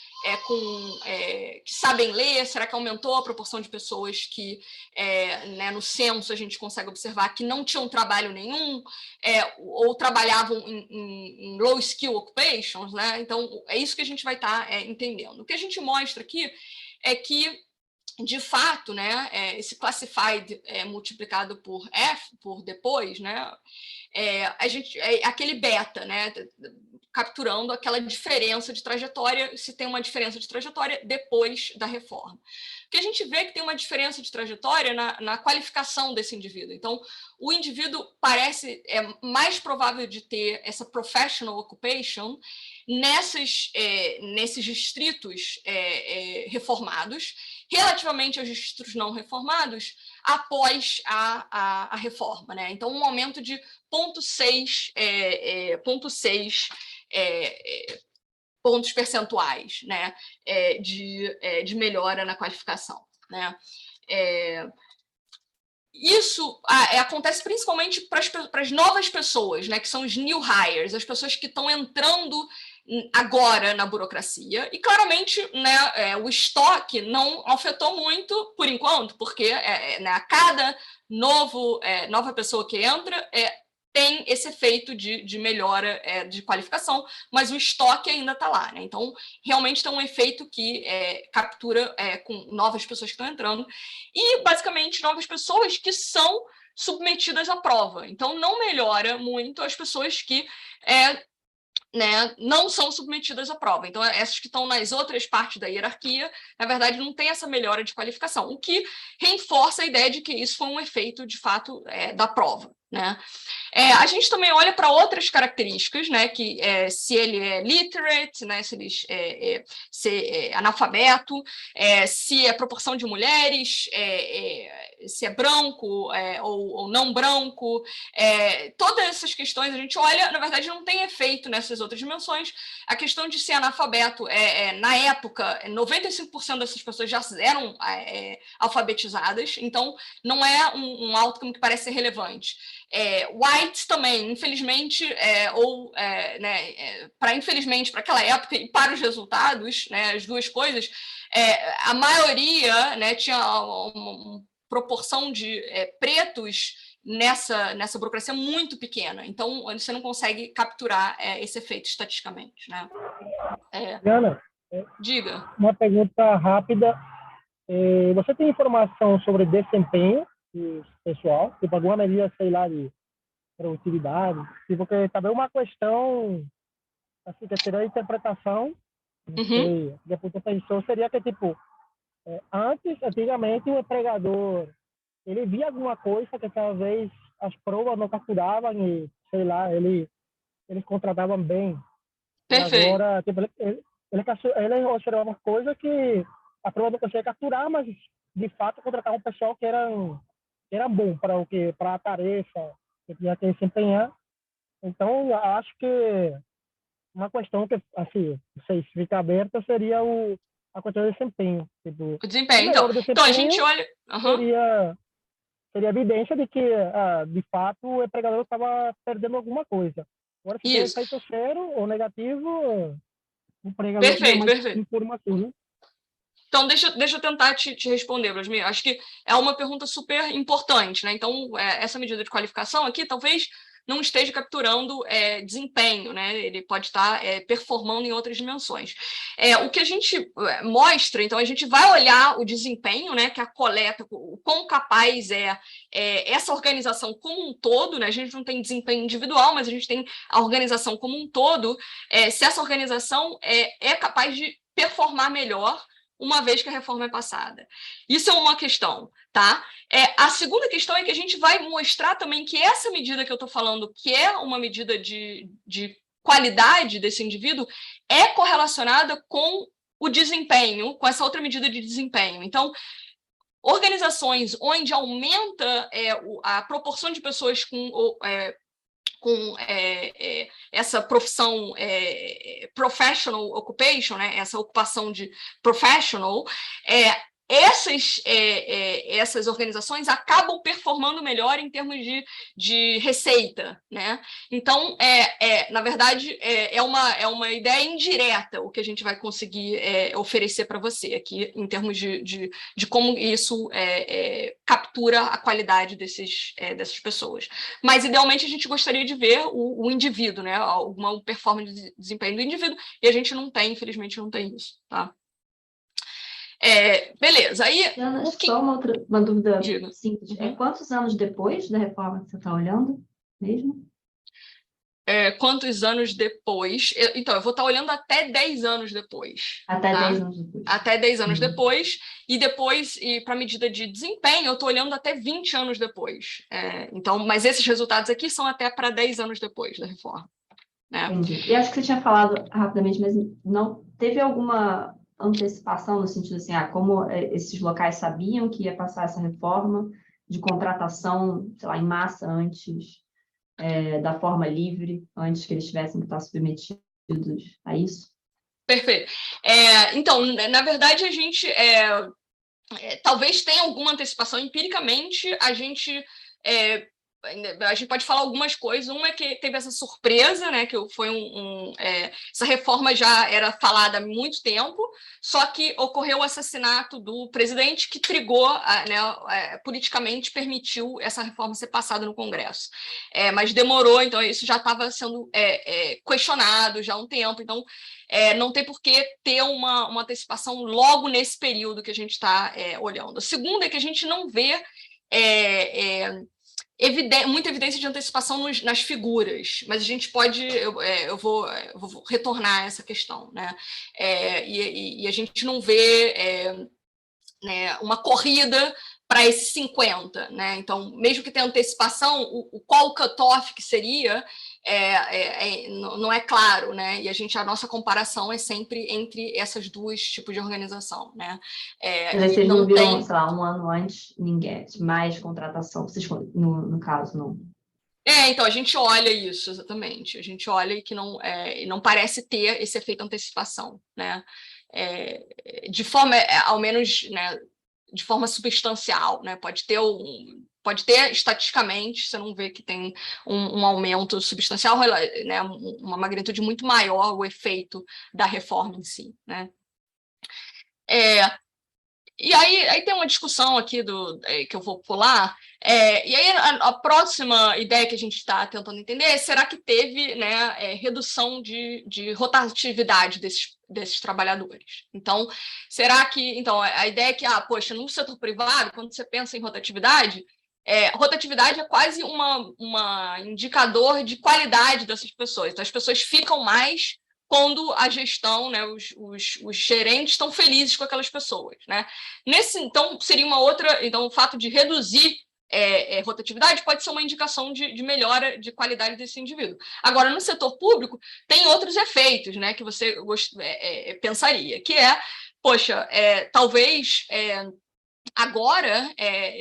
que sabem ler? Será que aumentou a proporção de pessoas que, né, no censo, a gente consegue observar que não tinham trabalho nenhum, ou trabalhavam em low-skill occupations, né? Então, é isso que a gente vai estar entendendo. O que a gente mostra aqui é que, de fato, né, esse classified multiplicado por F, por depois, né, aquele beta, né, capturando aquela diferença de trajetória, se tem uma diferença de trajetória depois da reforma. porque a gente vê que tem uma diferença de trajetória na qualificação desse indivíduo. Então, o indivíduo parece mais provável de ter essa professional occupation nesses distritos reformados, relativamente aos distritos não reformados, após a reforma, né? Então, um aumento de 0,6 pontos percentuais, né? De melhora na qualificação, né? Isso acontece principalmente para as novas pessoas, né, que são os new hires, as pessoas que estão entrando agora na burocracia, e claramente, né, o estoque não afetou muito por enquanto, porque né, a cada nova pessoa que entra tem esse efeito de melhora de qualificação, mas o estoque ainda está lá, né? Então, realmente tem um efeito que captura com novas pessoas que estão entrando, e basicamente novas pessoas que são submetidas à prova. Então, não melhora muito as pessoas que né, não são submetidas à prova. Então, essas que estão nas outras partes da hierarquia, na verdade, não tem essa melhora de qualificação, o que reforça a ideia de que isso foi um efeito, de fato, da prova, né? A gente também olha para outras características, né, que se ele é literate, né, se é analfabeto, se é proporção de mulheres, se é branco ou não branco, todas essas questões a gente olha, na verdade não tem efeito nessas outras dimensões. A questão de ser analfabeto, na época, 95% dessas pessoas já eram alfabetizadas, então não é um outcome que parece ser relevante. White também, infelizmente, infelizmente, para aquela época e para os resultados, né, as duas coisas, a maioria, né, tinha uma proporção de pretos nessa burocracia muito pequena, então você não consegue capturar esse efeito estatisticamente, né? Diana, diga. Uma pergunta rápida. Você tem informação sobre desempenho pessoal? Tipo, alguma medida, sei lá, de produtividade? Porque também uma questão, assim, que seria a interpretação, não sei, que a pessoa pensou, seria que, tipo, antigamente, o empregador, ele via alguma coisa que talvez as provas não capturavam e, sei lá, eles contratavam bem. Perfeito. E agora, tipo, ele observava coisas que a prova não conseguia capturar, mas, de fato, contratava um pessoal que era bom para a tarefa que tinha que desempenhar. Então, eu acho que uma questão que, assim, não sei se fica aberta, seria a questão de desempenho. Tipo, o desempenho. Então, a gente olha... seria evidência de que, de fato, o empregador estava perdendo alguma coisa. Agora, se tem efeito zero ou negativo, o empregador tem mais informação, né? Então, deixa eu tentar te responder, Brasmir. Acho que é uma pergunta super importante, né? Então, essa medida de qualificação aqui talvez não esteja capturando desempenho, né? Ele pode estar performando em outras dimensões. O que a gente mostra, então, a gente vai olhar o desempenho, né? Que a coleta, o quão capaz essa organização como um todo, né? A gente não tem desempenho individual, mas a gente tem a organização como um todo, se essa organização é capaz de performar melhor uma vez que a reforma é passada. Isso é uma questão, tá? A segunda questão é que a gente vai mostrar também que essa medida que eu estou falando, que é uma medida de qualidade desse indivíduo, é correlacionada com o desempenho, com essa outra medida de desempenho. Então, organizações onde aumenta a proporção de pessoas com essa profissão professional occupation, né? Essa ocupação de professional, essas organizações acabam performando melhor em termos de receita, né? Então, na verdade, é uma ideia indireta o que a gente vai conseguir oferecer para você aqui, em termos de como isso captura a qualidade dessas pessoas. Mas, idealmente, a gente gostaria de ver o indivíduo, né? Alguma performance de desempenho do indivíduo, e a gente não tem, infelizmente, não tem isso, tá? Beleza, aí... Ana, só uma dúvida simples. Uhum. Quantos anos depois da reforma que você está olhando mesmo? quantos anos depois. Então, eu vou estar olhando até 10 anos depois. Até tá? 10 anos depois. Até 10 anos depois, e para medida de desempenho, eu estou olhando até 20 anos depois. Então, mas esses resultados aqui são até para 10 anos depois da reforma. Né? Entendi. E acho que você tinha falado rapidamente, mas não teve alguma antecipação no sentido assim, como esses locais sabiam que ia passar essa reforma de contratação, sei lá, em massa antes, da forma livre, antes que eles tivessem que estar submetidos a isso? Perfeito. Então, na verdade, a gente talvez tenha alguma antecipação empiricamente, a gente pode falar algumas coisas. Uma é que teve essa surpresa, né, que foi essa reforma já era falada há muito tempo, só que ocorreu o assassinato do presidente que trigou, politicamente permitiu essa reforma ser passada no Congresso. Mas demorou, então isso já estava sendo questionado já há um tempo, então não tem por que ter uma antecipação logo nesse período que a gente está olhando. A segunda é que a gente não vê muita evidência de antecipação nas figuras, mas a gente pode, eu vou retornar a essa questão, né? E a gente não vê uma corrida para esses 50, né? Então, mesmo que tenha antecipação, qual o cutoff que seria não é claro, né? E a nossa comparação é sempre entre essas duas tipos de organização, né? Mas aí vocês não viram, sei lá, um ano antes, ninguém, mais contratação, vocês, no caso, não. Então, a gente olha isso, exatamente. A gente olha e que não parece ter esse efeito antecipação, né? De forma, ao menos, né, de forma substancial, né? Pode ter estatisticamente, você não vê que tem um aumento substancial, né? Uma magnitude muito maior o efeito da reforma em si, né? E aí tem uma discussão aqui que eu vou pular, e aí a próxima ideia que a gente está tentando entender é: será que teve, né, redução de rotatividade desses trabalhadores? Então, será que... Então, a ideia é que, poxa, no setor privado, quando você pensa em rotatividade, rotatividade é quase um indicador de qualidade dessas pessoas. Então, as pessoas ficam mais quando a gestão, né, os gerentes estão felizes com aquelas pessoas, né? Então, seria uma outra... Então, o fato de reduzir rotatividade pode ser uma indicação de melhora de qualidade desse indivíduo. Agora, no setor público, tem outros efeitos, né, que você pensaria, que poxa, talvez... Agora,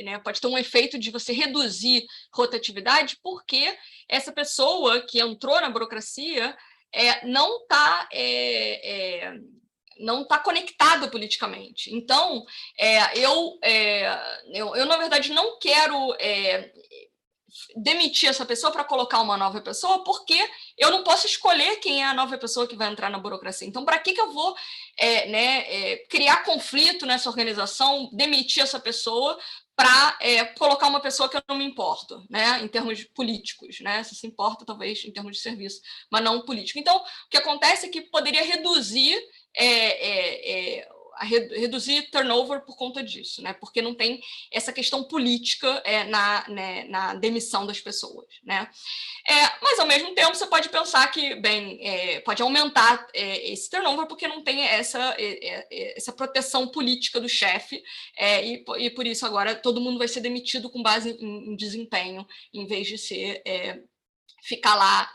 né, pode ter um efeito de você reduzir rotatividade, porque essa pessoa que entrou na burocracia não está conectada politicamente. Então, eu, na verdade, não quero demitir essa pessoa para colocar uma nova pessoa, porque eu não posso escolher quem é a nova pessoa que vai entrar na burocracia. Então, para que eu vou criar conflito nessa organização, demitir essa pessoa para colocar uma pessoa que eu não me importo, né, em termos políticos, né? Se importa, talvez, em termos de serviço, mas não político. Então, o que acontece é que poderia reduzir reduzir turnover por conta disso, né? Porque não tem essa questão política na demissão das pessoas, né? Mas, ao mesmo tempo, você pode pensar que, pode aumentar esse turnover porque não tem essa proteção política do chefe, e por isso agora todo mundo vai ser demitido com base em desempenho, em vez de ficar lá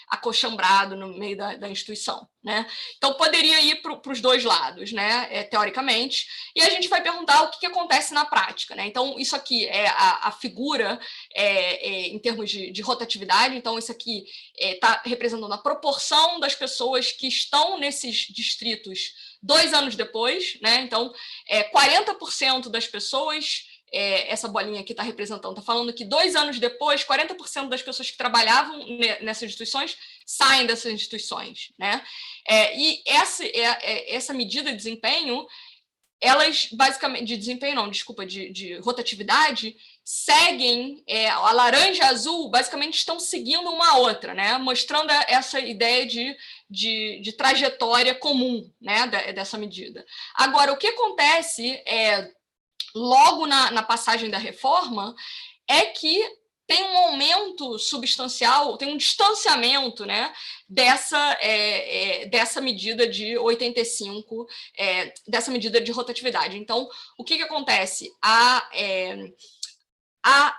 acochambrado no meio da instituição, né? Então, poderia ir para os dois lados, né? Teoricamente, e a gente vai perguntar o que acontece na prática, né? Então, isso aqui é a figura em termos de rotatividade. Então, isso aqui está representando a proporção das pessoas que estão nesses distritos 2 anos depois, né? Então, 40% das pessoas... essa bolinha aqui está representando, está falando que 2 anos depois, 40% das pessoas que trabalhavam nessas instituições saem dessas instituições, né? E essa medida de desempenho, elas basicamente, de rotatividade, seguem, a laranja e a azul basicamente estão seguindo uma outra, né? Mostrando essa ideia de trajetória comum, né? Dessa medida. Agora, o que acontece logo na passagem da reforma, é que tem um aumento substancial, tem um distanciamento, né, dessa medida de 85, dessa medida de rotatividade. Então, o que acontece? A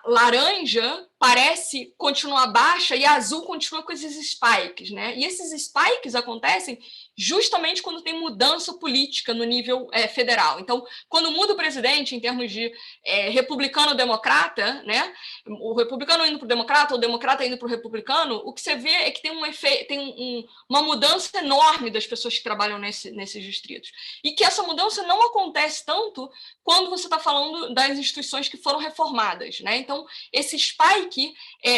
laranja parece continuar baixa e a azul continua com esses spikes, né? E esses spikes acontecem justamente quando tem mudança política no nível federal. Então, quando muda o presidente em termos de republicano-democrata, né? O republicano indo para o democrata, ou o democrata indo para o republicano, o que você vê é que tem um efeito, tem uma mudança enorme das pessoas que trabalham nesses distritos. E que essa mudança não acontece tanto quando você está falando das instituições que foram reformadas, né? Então, esse spike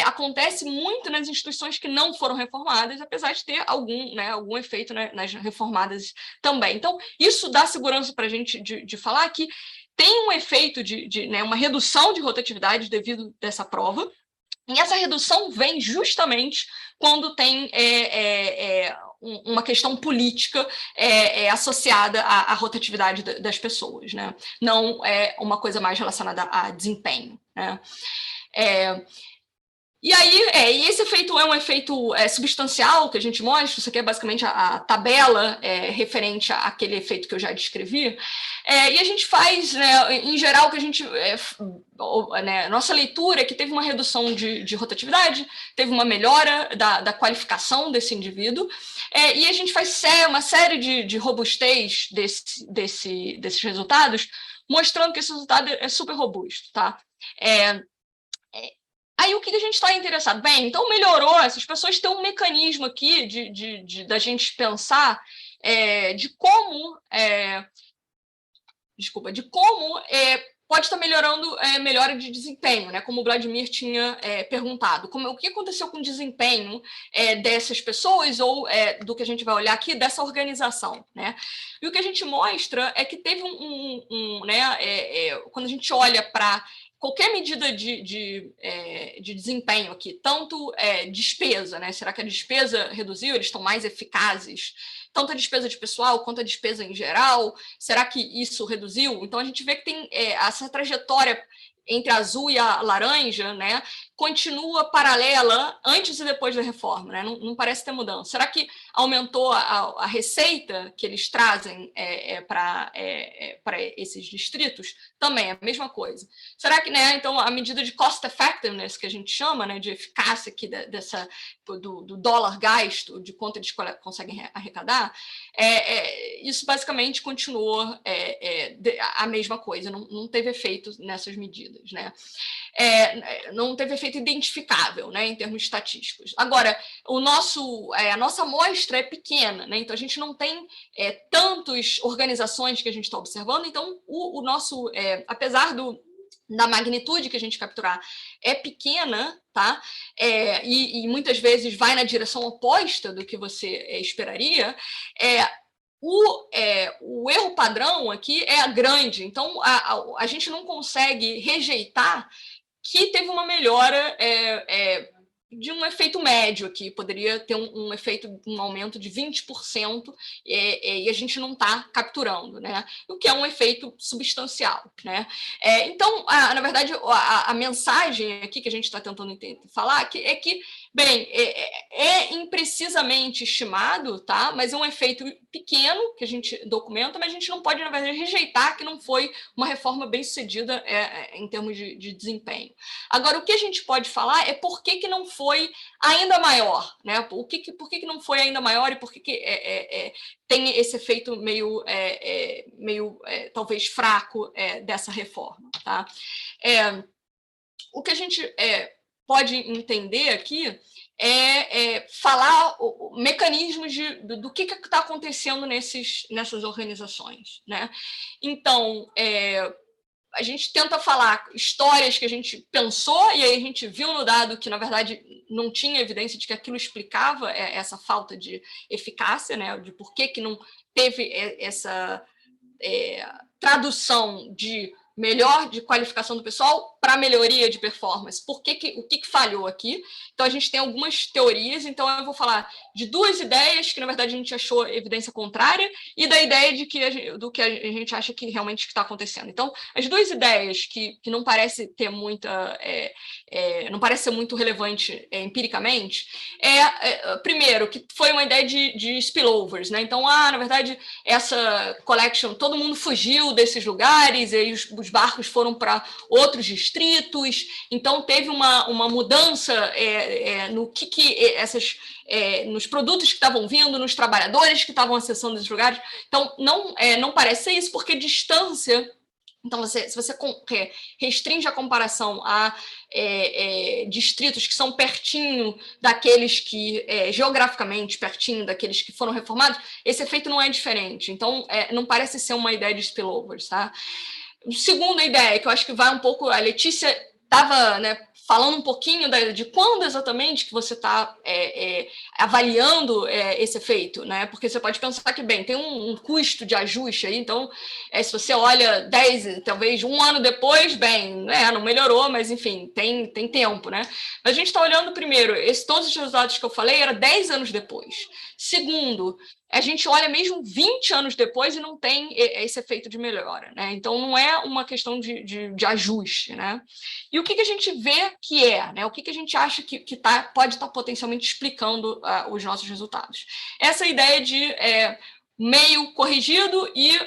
acontece muito nas instituições que não foram reformadas, apesar de ter algum efeito, né, nas reformadas também. Então, isso dá segurança para a gente de falar que tem um efeito né, uma redução de rotatividade devido a essa prova, e essa redução vem justamente quando tem uma questão política associada à rotatividade das pessoas, né? Não é uma coisa mais relacionada a desempenho, né? E aí, e esse efeito é um efeito substancial que a gente mostra, isso aqui é basicamente a tabela referente àquele efeito que eu já descrevi, e a gente faz, né, em geral, que a gente, né, nossa leitura é que teve uma redução de rotatividade, teve uma melhora da qualificação desse indivíduo, e a gente faz uma série de robustez desses resultados, mostrando que esse resultado é super robusto, tá? Aí, o que a gente está interessado? Bem, então melhorou, essas pessoas têm um mecanismo aqui da gente pensar de como pode estar melhorando melhora de desempenho, né? Como o Vladimir tinha perguntado. O que aconteceu com o desempenho dessas pessoas ou do que a gente vai olhar aqui, dessa organização, né? E o que a gente mostra é que teve quando a gente olha para qualquer medida de desempenho aqui, tanto despesa, né? Será que a despesa reduziu? Eles estão mais eficazes? Tanto a despesa de pessoal quanto a despesa em geral? Será que isso reduziu? Então, a gente vê que tem essa trajetória entre a azul e a laranja, né, continua paralela antes e depois da reforma, né? Não parece ter mudança. Será que aumentou a receita que eles trazem para esses distritos? Também é a mesma coisa. Será que, né, então, a medida de cost effectiveness, que a gente chama, né, de eficácia aqui do dólar gasto, de quanto eles conseguem arrecadar, isso basicamente continuou a mesma coisa, não teve efeito nessas medidas, né? Não teve efeito identificável, né, em termos estatísticos. Agora, a nossa amostra é pequena, né? Então a gente não tem tantas organizações que a gente está observando, então o nosso, apesar da magnitude que a gente capturar é pequena, tá? E muitas vezes vai na direção oposta do que você esperaria, o erro padrão aqui é grande, então a gente não consegue rejeitar que teve uma melhora de um efeito médio aqui, poderia ter um aumento de 20%, e a gente não está capturando, né? O que é um efeito substancial, né? Então, na verdade, a mensagem aqui que a gente está tentando falar é que, bem, é imprecisamente estimado, tá? Mas é um efeito pequeno que a gente documenta, mas a gente não pode, na verdade, rejeitar que não foi uma reforma bem sucedida em termos de desempenho. Agora, o que a gente pode falar é por que não foi ainda maior, né? Por que não foi ainda maior e por que tem esse efeito meio talvez fraco dessa reforma, tá? O que a gente pode entender aqui falar mecanismos do que está acontecendo nessas organizações, né? Então, a gente tenta falar histórias que a gente pensou e aí a gente viu no dado que, na verdade, não tinha evidência de que aquilo explicava essa falta de eficácia, né? De por que não teve essa tradução de melhor de qualificação do pessoal para melhoria de performance. O que falhou aqui? Então, a gente tem algumas teorias, então eu vou falar de duas ideias que, na verdade, a gente achou evidência contrária e da ideia do que a gente acha que realmente está acontecendo. Então, as duas ideias que não parece ter muita... não parece ser muito relevante empiricamente, primeiro, que foi uma ideia de spillovers, né? Então, na verdade, essa collection, todo mundo fugiu desses lugares, e aí os barcos foram para outros distritos, então teve uma mudança no nos produtos que estavam vindo, nos trabalhadores que estavam acessando esses lugares. Então, não parece ser isso, porque distância... Então, se você restringe a comparação a distritos que são pertinho daqueles que, geograficamente, pertinho daqueles que foram reformados, esse efeito não é diferente. Então, não parece ser uma ideia de spillovers, tá? Segunda ideia, que eu acho que vai um pouco... A Letícia estava, né, falando um pouquinho de quando exatamente que você está avaliando esse efeito, né? Porque você pode pensar que, bem, tem um custo de ajuste aí, então, se você olha talvez um ano depois, bem, né, não melhorou, mas, enfim, tem tempo, né? Mas a gente está olhando primeiro, todos os resultados que eu falei eram 10 anos depois. Segundo, a gente olha mesmo 20 anos depois e não tem esse efeito de melhora, né? Então, não é uma questão de ajuste, né? E o que a gente vê que né? O que a gente acha que pode estar potencialmente explicando os nossos resultados? Essa ideia de meio corrigido e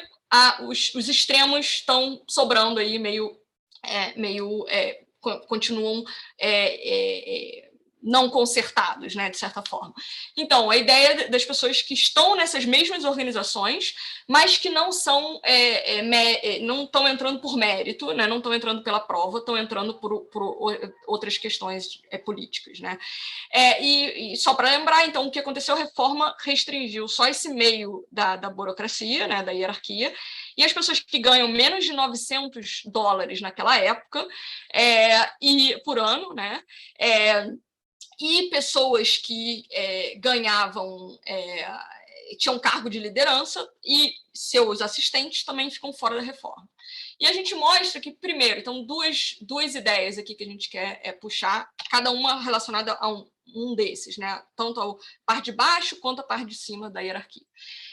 os extremos estão sobrando aí, continuam não consertados, né, de certa forma. Então, a ideia das pessoas que estão nessas mesmas organizações, mas que não são, não estão entrando por mérito, né, não estão entrando pela prova, estão entrando por outras questões políticas, né. E só para lembrar, então, o que aconteceu, a reforma restringiu só esse meio da burocracia, né, da hierarquia, e as pessoas que ganham menos de $900 naquela época, e por ano, né, e pessoas que tinham cargo de liderança e seus assistentes também ficam fora da reforma. E a gente mostra que, primeiro, então, duas ideias aqui que a gente quer puxar, cada uma relacionada a um desses, né? Tanto a parte de baixo quanto a parte de cima da hierarquia.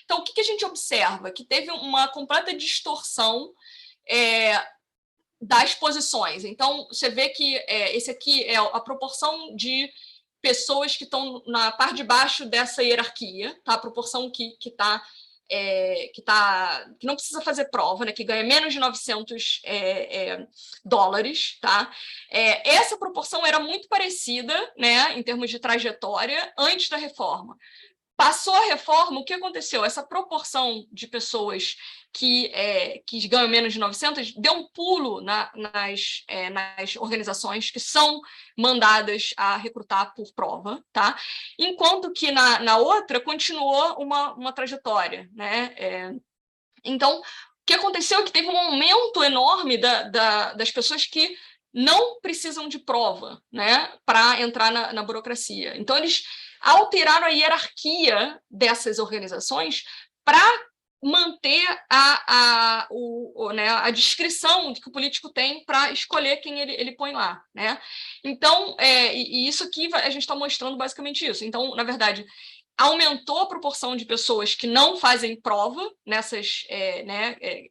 Então, o que a gente observa? Que teve uma completa distorção das posições. Então, você vê que esse aqui é a proporção de pessoas que estão na parte de baixo dessa hierarquia, tá? A proporção que não precisa fazer prova, né? Que ganha menos de $900, tá? Essa proporção era muito parecida, né, em termos de trajetória, antes da reforma. Passou a reforma, o que aconteceu? Essa proporção de pessoas que ganham menos de 900 deu um pulo nas organizações que são mandadas a recrutar por prova, tá? Enquanto que na outra continuou uma trajetória, né? Então, o que aconteceu é que teve um aumento enorme das pessoas que não precisam de prova, né, para entrar na burocracia. Então, eles alteraram a hierarquia dessas organizações para manter a discrição que o político tem para escolher quem ele põe lá, né? Então, e isso aqui a gente está mostrando basicamente isso. Então, na verdade, aumentou a proporção de pessoas que não fazem prova nessas,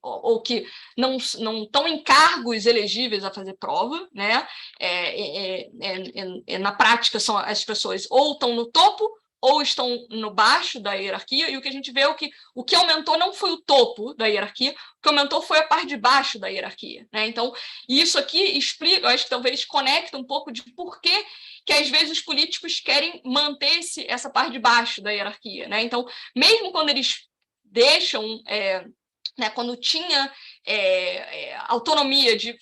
ou que não estão em cargos elegíveis a fazer prova, né? Na prática, são as pessoas ou estão no topo ou estão no baixo da hierarquia, e o que a gente vê é que o que aumentou não foi o topo da hierarquia, o que aumentou foi a parte de baixo da hierarquia, né? Então, isso aqui explica, eu acho que talvez conecta um pouco de por que às vezes os políticos querem manter essa parte de baixo da hierarquia, né? Então, mesmo quando eles deixam, né, quando tinha autonomia de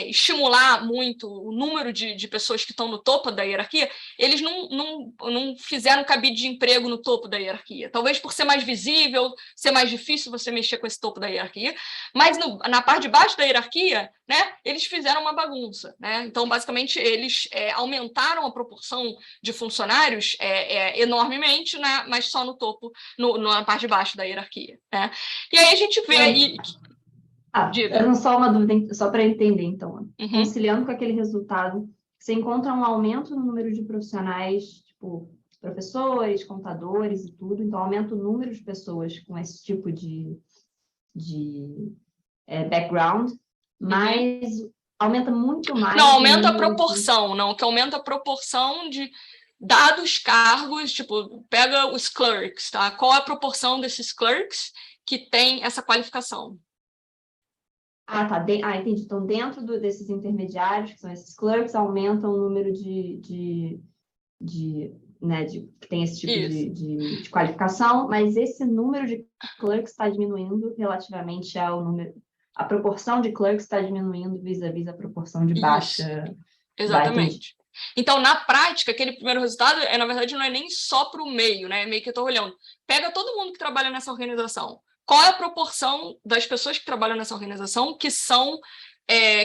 estimular muito o número de pessoas que estão no topo da hierarquia, eles não fizeram cabide de emprego no topo da hierarquia. Talvez por ser mais visível, ser mais difícil você mexer com esse topo da hierarquia, mas na parte de baixo da hierarquia, né, eles fizeram uma bagunça, né? Então, basicamente, eles aumentaram a proporção de funcionários enormemente, né, mas só no topo, na parte de baixo da hierarquia, né? E aí a gente vê... Diga. Eu não só uma dúvida, só para entender, então. Uhum. Conciliando com aquele resultado, você encontra um aumento no número de profissionais, tipo, professores, contadores e tudo, então aumenta o número de pessoas com esse tipo de background, mas aumenta muito mais Não, o aumenta a número proporção, não, que aumenta a proporção de dados cargos, tipo, pega os clerks, tá? Qual é a proporção desses clerks que tem essa qualificação? Ah, tá. Entendi. Então, dentro desses intermediários, que são esses clerks, aumentam o número que tem esse tipo Isso. de qualificação, mas esse número de clerks está diminuindo relativamente ao número. A proporção de clerks está diminuindo vis-à-vis a proporção de baixa. Isso. Exatamente. Então, na prática, aquele primeiro resultado, na verdade, não é nem só para o meio, né? É meio que eu estou olhando. Pega todo mundo que trabalha nessa organização. Qual é a proporção das pessoas que trabalham nessa organização que são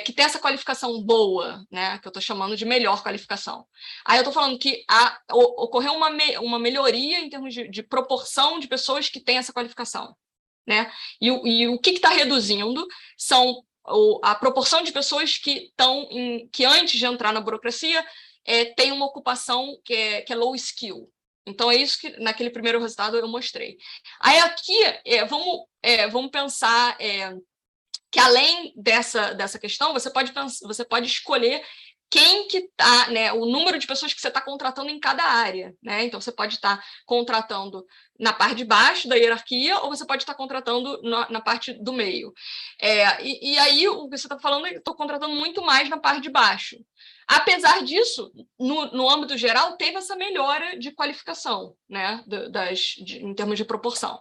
que tem essa qualificação boa, né? Que eu estou chamando de melhor qualificação. Aí eu estou falando que ocorreu uma melhoria em termos de proporção de pessoas que têm essa qualificação, né? E o que está reduzindo são a proporção de pessoas que antes de entrar na burocracia tem uma ocupação que é low skill. Então, é isso que naquele primeiro resultado eu mostrei. Aí aqui, vamos pensar que além dessa questão, você pode escolher quem que está, né, o número de pessoas que você está contratando em cada área, né? Então, você pode estar contratando na parte de baixo da hierarquia ou você pode estar contratando na parte do meio. E aí, o que você está falando é que eu estou contratando muito mais na parte de baixo. Apesar disso, no âmbito geral, teve essa melhora de qualificação, né, em termos de proporção.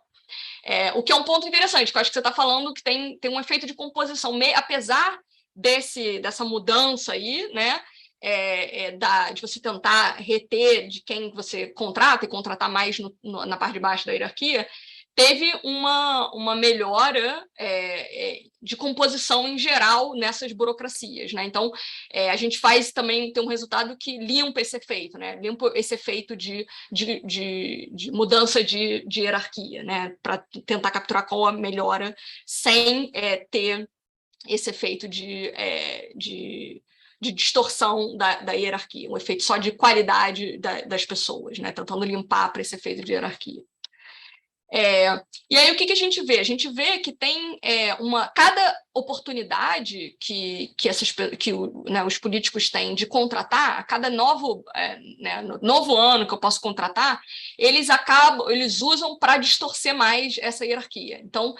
O que é um ponto interessante, que eu acho que você está falando que tem um efeito de composição, apesar dessa mudança aí, né, de você tentar reter de quem você contrata e contratar mais na parte de baixo da hierarquia, teve uma melhora de composição em geral nessas burocracias, né? Então, a gente tem um resultado que limpa esse efeito, né? Limpa esse efeito de mudança de hierarquia, né? Para tentar capturar qual a melhora sem ter esse efeito de distorção da hierarquia, um efeito só de qualidade das pessoas, né? Tentando limpar para esse efeito de hierarquia. E aí, o que a gente vê? A gente vê que tem cada oportunidade que os políticos têm de contratar, a cada novo ano que eu posso contratar, eles usam para distorcer mais essa hierarquia. Então,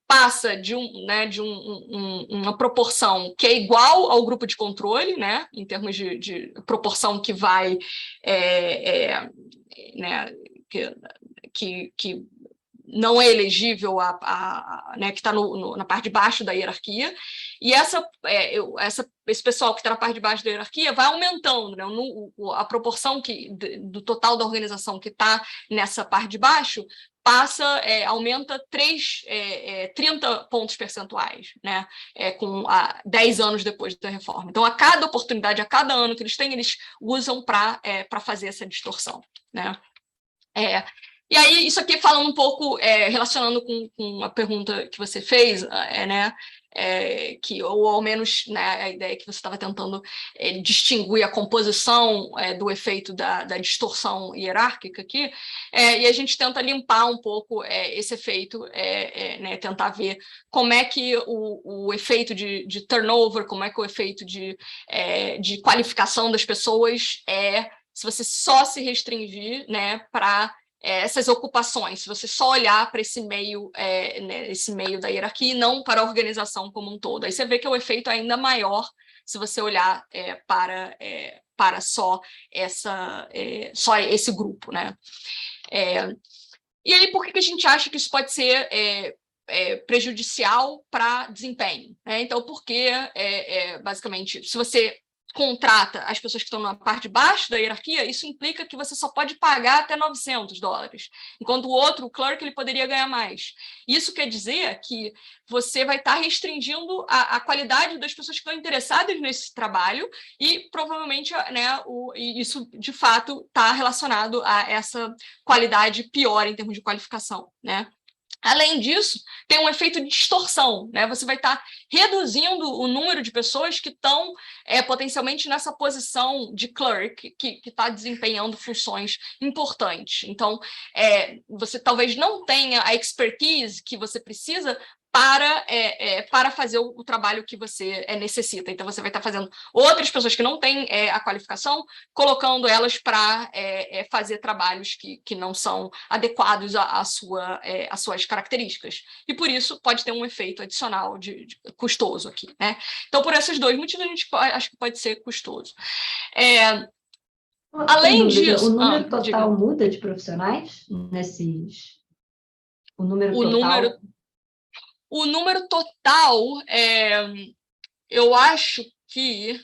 passa de uma proporção que é igual ao grupo de controle, né, em termos de proporção que vai que não é elegível que está na parte de baixo da hierarquia, e esse pessoal que está na parte de baixo da hierarquia vai aumentando, né? A proporção do total da organização que está nessa parte de baixo aumenta 30 pontos percentuais, né? Com 10 anos depois da reforma. Então, a cada oportunidade, a cada ano que eles têm, eles usam para fazer essa distorção, né? E aí, isso aqui falando um pouco, relacionando com a pergunta que você fez, né? Ou ao menos, né, a ideia que você estava tentando distinguir a composição do efeito da distorção hierárquica aqui, e a gente tenta limpar um pouco esse efeito, né, tentar ver como é que o efeito de turnover, como é que o efeito de qualificação das pessoas se você só se restringir, né, para essas ocupações, se você só olhar para esse meio, né, esse meio da hierarquia e não para a organização como um todo. Aí você vê que o efeito é ainda maior se você olhar para só esse grupo, né? E aí, por que a gente acha que isso pode ser prejudicial para desempenho, né? Então, porque, basicamente, se você contrata as pessoas que estão na parte de baixo da hierarquia, isso implica que você só pode pagar até $900, enquanto o clerk, ele poderia ganhar mais. Isso quer dizer que você vai estar restringindo a qualidade das pessoas que estão interessadas nesse trabalho e, provavelmente, né, isso, de fato, está relacionado a essa qualidade pior em termos de qualificação, né? Além disso, tem um efeito de distorção, né? Você vai estar reduzindo o número de pessoas que estão potencialmente nessa posição de clerk, que está desempenhando funções importantes. Então, você talvez não tenha a expertise que você precisa para fazer o trabalho que você necessita. Então, você vai estar fazendo outras pessoas que não têm a qualificação, colocando elas para fazer trabalhos que não são adequados às suas características. E, por isso, pode ter um efeito adicional de custoso aqui, né? Então, por esses dois motivos, a gente acho que pode ser custoso. Além disso... O número total diga. muda de profissionais nesses... O número total... O número total, eu acho que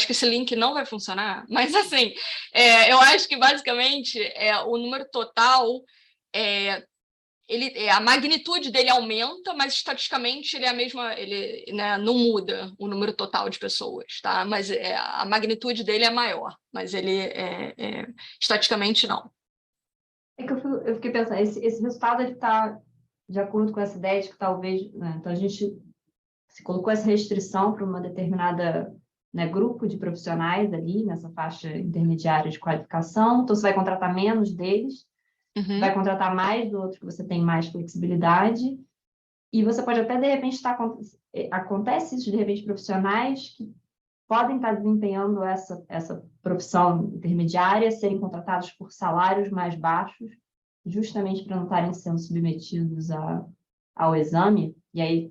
esse link não vai funcionar, mas assim, eu acho que basicamente o número total, a magnitude dele aumenta, mas estatisticamente ele é a mesma, né, não muda o número total de pessoas, tá? Mas a magnitude dele é maior, mas ele estatisticamente não. É que eu fiquei pensando, esse resultado está de acordo com essa ideia de que talvez, né, então a gente se colocou essa restrição para uma determinada, né, grupo de profissionais ali, nessa faixa intermediária de qualificação, então você vai contratar menos deles, vai contratar mais do outro que você tem mais flexibilidade, e você pode até, de repente, acontece isso, de repente, profissionais que podem estar desempenhando essa profissão intermediária, serem contratados por salários mais baixos, justamente para não estarem sendo submetidos ao exame, e aí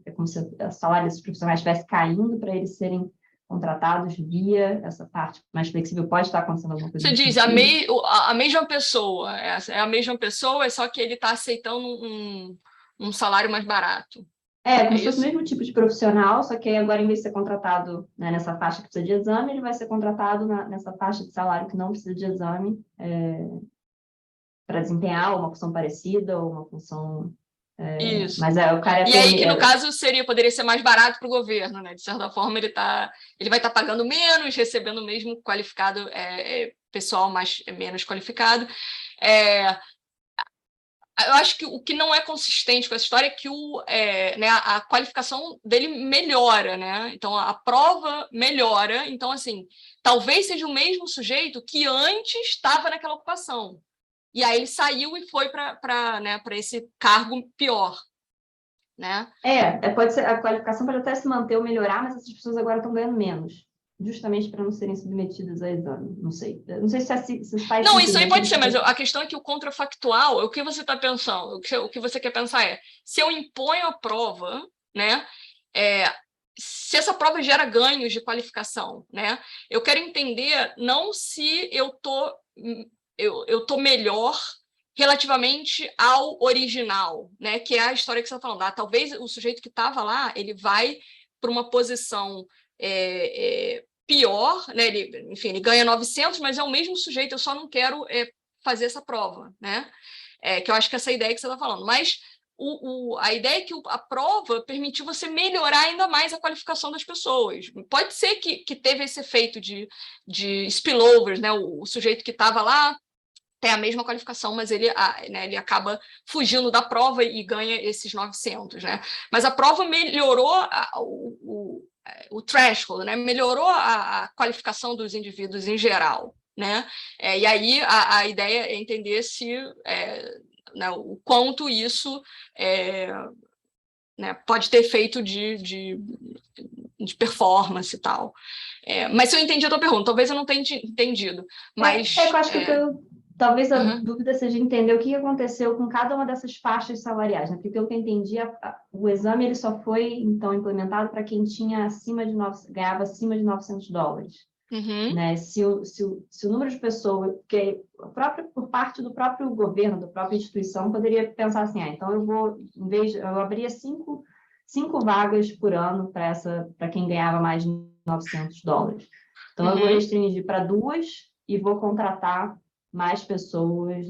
é como se o salário desses profissionais estivesse caindo para eles serem contratados via essa parte mais flexível. Pode estar acontecendo alguma coisa. Você diz, a mesma pessoa, é a mesma pessoa, só que ele está aceitando um salário mais barato. Como se fosse o mesmo tipo de profissional, só que agora, em vez de ser contratado, né, nessa faixa que precisa de exame, ele vai ser contratado nessa faixa de salário que não precisa de exame, para desempenhar uma função parecida ou uma função... Isso. Mas o cara e aí que, no caso, poderia ser mais barato para o governo, né? De certa forma, ele vai estar pagando menos, recebendo o mesmo qualificado, pessoal menos qualificado. Eu acho que o que não é consistente com essa história é que né, a qualificação dele melhora, né? Então, a prova melhora. Então, assim, talvez seja o mesmo sujeito que antes estava naquela ocupação. E aí ele saiu e foi para esse cargo pior, né? Pode ser, a qualificação pode até se manter ou melhorar, mas essas pessoas agora estão ganhando menos, justamente para não serem submetidas a exame. Não sei se faz Não, sentido, isso aí pode ser, mas a questão é que o contrafactual, o que você está pensando, o que você quer pensar se eu imponho a prova, né? Se essa prova gera ganhos de qualificação, né? Eu quero entender não se eu tô melhor relativamente ao original, né? Que é a história que você está falando. Talvez o sujeito que estava lá, ele vai para uma posição pior, né? Ele ganha 900, mas é o mesmo sujeito, eu só não quero fazer essa prova, né? Que eu acho que essa ideia que você está falando. Mas a ideia é que a prova permitiu você melhorar ainda mais a qualificação das pessoas. Pode ser que teve esse efeito de spillovers, né? O sujeito que estava lá tem a mesma qualificação, mas ele acaba fugindo da prova e ganha esses 900, né? Mas a prova melhorou o threshold, né? Melhorou a qualificação dos indivíduos em geral, né? E aí a ideia é entender se né, o quanto isso né, pode ter efeito de performance e tal. Mas se eu entendi a tua pergunta, talvez eu não tenha entendido. Mas eu acho que talvez a dúvida seja entender o que aconteceu com cada uma dessas faixas salariais, né? Porque, pelo que eu entendi, o exame ele só foi, então, implementado para quem tinha ganhava acima de $900. Né? Se o número de pessoas, porque por parte do próprio governo, da própria instituição, poderia pensar assim, então eu abria cinco vagas por ano para quem ganhava mais de $900. Então, eu vou restringir para 2 e vou contratar mais pessoas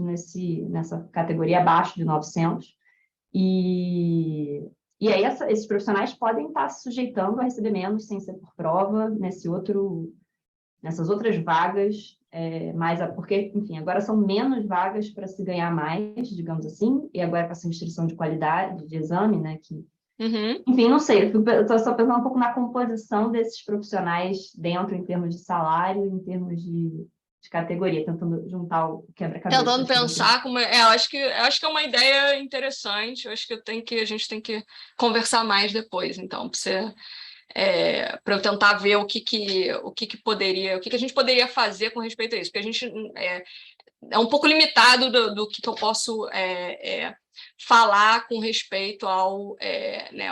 nessa categoria abaixo de 900. E aí esses profissionais podem estar se sujeitando a receber menos sem ser por prova nesse outro nessas outras vagas, porque, enfim, agora são menos vagas para se ganhar mais, digamos assim, e agora com essa restrição de qualidade de exame, né, que enfim, não sei, eu estou só pensando um pouco na composição desses profissionais dentro, em termos de salário, em termos de categoria, tentando juntar o quebra-cabeça. Tentando pensar como eu acho que é uma ideia interessante. Eu acho que a gente tem que conversar mais depois, então, para eu tentar ver o que a gente poderia fazer com respeito a isso, porque a gente é um pouco limitado do que eu posso falar com respeito ao, né,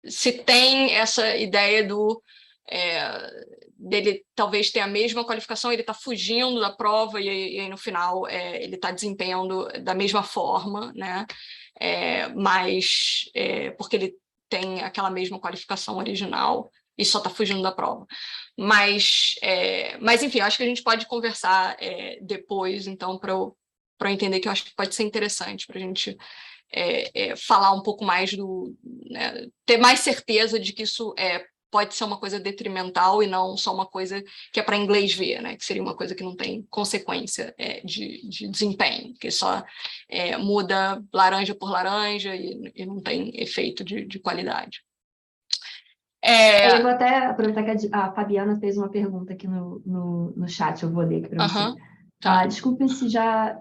se tem essa ideia dele talvez ter a mesma qualificação, ele está fugindo da prova e aí no final ele está desempenhando da mesma forma, né? Mas porque ele tem aquela mesma qualificação original e só está fugindo da prova. Mas enfim, acho que a gente pode conversar depois, então, para eu entender, que eu acho que pode ser interessante para a gente falar um pouco mais né, ter mais certeza de que isso pode ser uma coisa detrimental e não só uma coisa que é para inglês ver, né? Que seria uma coisa que não tem consequência de desempenho, que só muda laranja por laranja e não tem efeito de qualidade. Eu vou até aproveitar que a Fabiana fez uma pergunta aqui no chat, eu vou ler aqui para você. Tá. Desculpe se já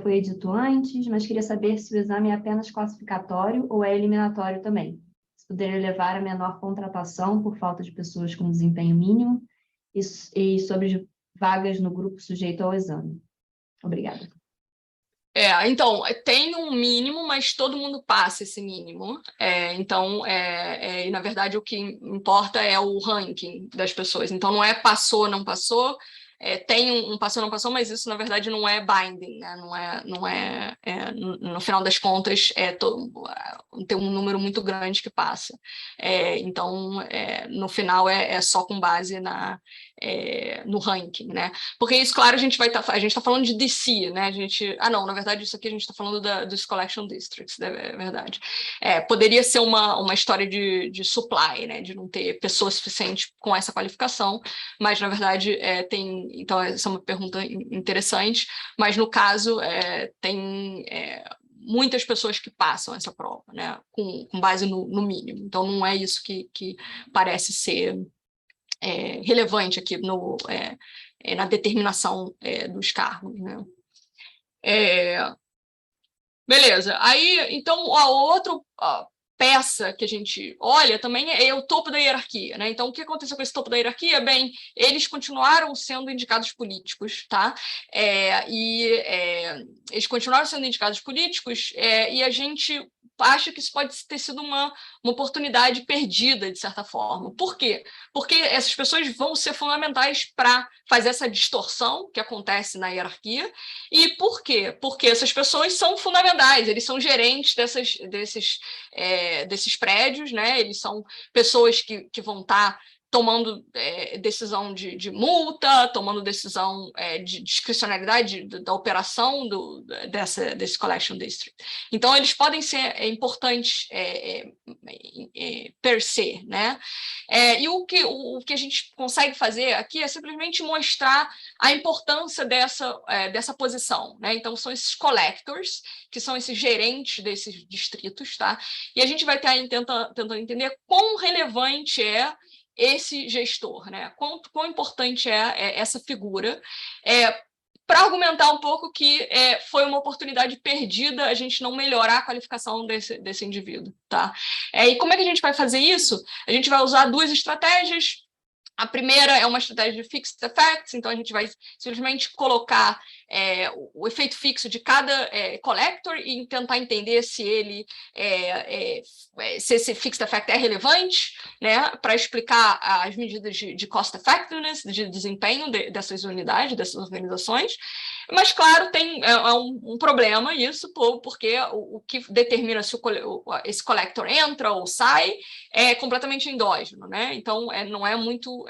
foi dito antes, mas queria saber se o exame é apenas classificatório ou é eliminatório também. Se poderia levar a menor contratação por falta de pessoas com desempenho mínimo e sobre vagas no grupo sujeito ao exame. Obrigada. Então, tem um mínimo, mas todo mundo passa esse mínimo. Então, e na verdade o que importa é o ranking das pessoas. Então, não é passou, não passou. Tem um passou, não passou, mas isso na verdade não é binding, né? No final das contas, tem um número muito grande que passa. Então, no final é só com base no ranking, né? Porque isso, claro, a gente está falando de DC, né? Não, na verdade, isso aqui a gente está falando dos collection districts, é verdade. Poderia ser uma história de supply, né? De não ter pessoas suficientes com essa qualificação, mas na verdade então essa é uma pergunta interessante, mas no caso tem muitas pessoas que passam essa prova, né? Com base no mínimo. Então não é isso que parece ser relevante aqui na determinação dos cargos, né? Beleza. Aí, então, a outra peça que a gente olha também é o topo da hierarquia, né? Então, o que aconteceu com esse topo da hierarquia? Bem, eles continuaram sendo indicados políticos, tá? Eles continuaram sendo indicados políticos e a gente acha que isso pode ter sido uma oportunidade perdida, de certa forma. Por quê? Porque essas pessoas vão ser fundamentais para fazer essa distorção que acontece na hierarquia. E por quê? Porque essas pessoas são fundamentais, eles são gerentes desses prédios, né? Eles são pessoas que vão estar tomando decisão de multa, tomando decisão de discricionalidade da operação desse collection district. então, eles podem ser importantes per se, né? E o que a gente consegue fazer aqui é simplesmente mostrar a importância dessa posição, né? Então, são esses collectors, que são esses gerentes desses distritos, tá? E a gente vai estar tentando entender quão relevante é esse gestor, né? Quão importante é essa figura, para argumentar um pouco que foi uma oportunidade perdida a gente não melhorar a qualificação desse indivíduo, tá? E como é que a gente vai fazer isso? A gente vai usar duas estratégias. A primeira é uma estratégia de fixed effects, então a gente vai simplesmente colocar o efeito fixo de cada collector e tentar entender se esse fixed effect é relevante, né, para explicar as medidas de cost effectiveness, de desempenho dessas unidades, dessas organizações. Mas, claro, tem um problema isso, porque o que determina se esse collector entra ou sai é completamente endógeno, né? Então, não é muito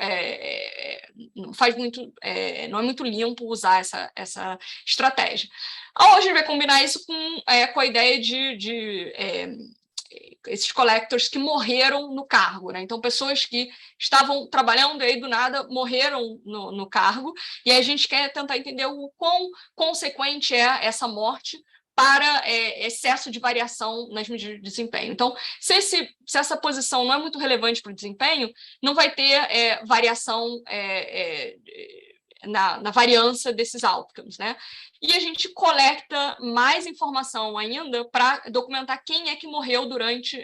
não é muito limpo usar essa estratégia. Hoje a gente vai combinar isso com a ideia esses collectors que morreram no cargo, né? Então, pessoas que estavam trabalhando e aí do nada morreram no cargo, e aí a gente quer tentar entender o quão consequente é essa morte para excesso de variação nas medidas de desempenho. Então, se essa posição não é muito relevante para o desempenho, não vai ter variação na variância desses outcomes, né? E a gente coleta mais informação ainda para documentar quem é que morreu durante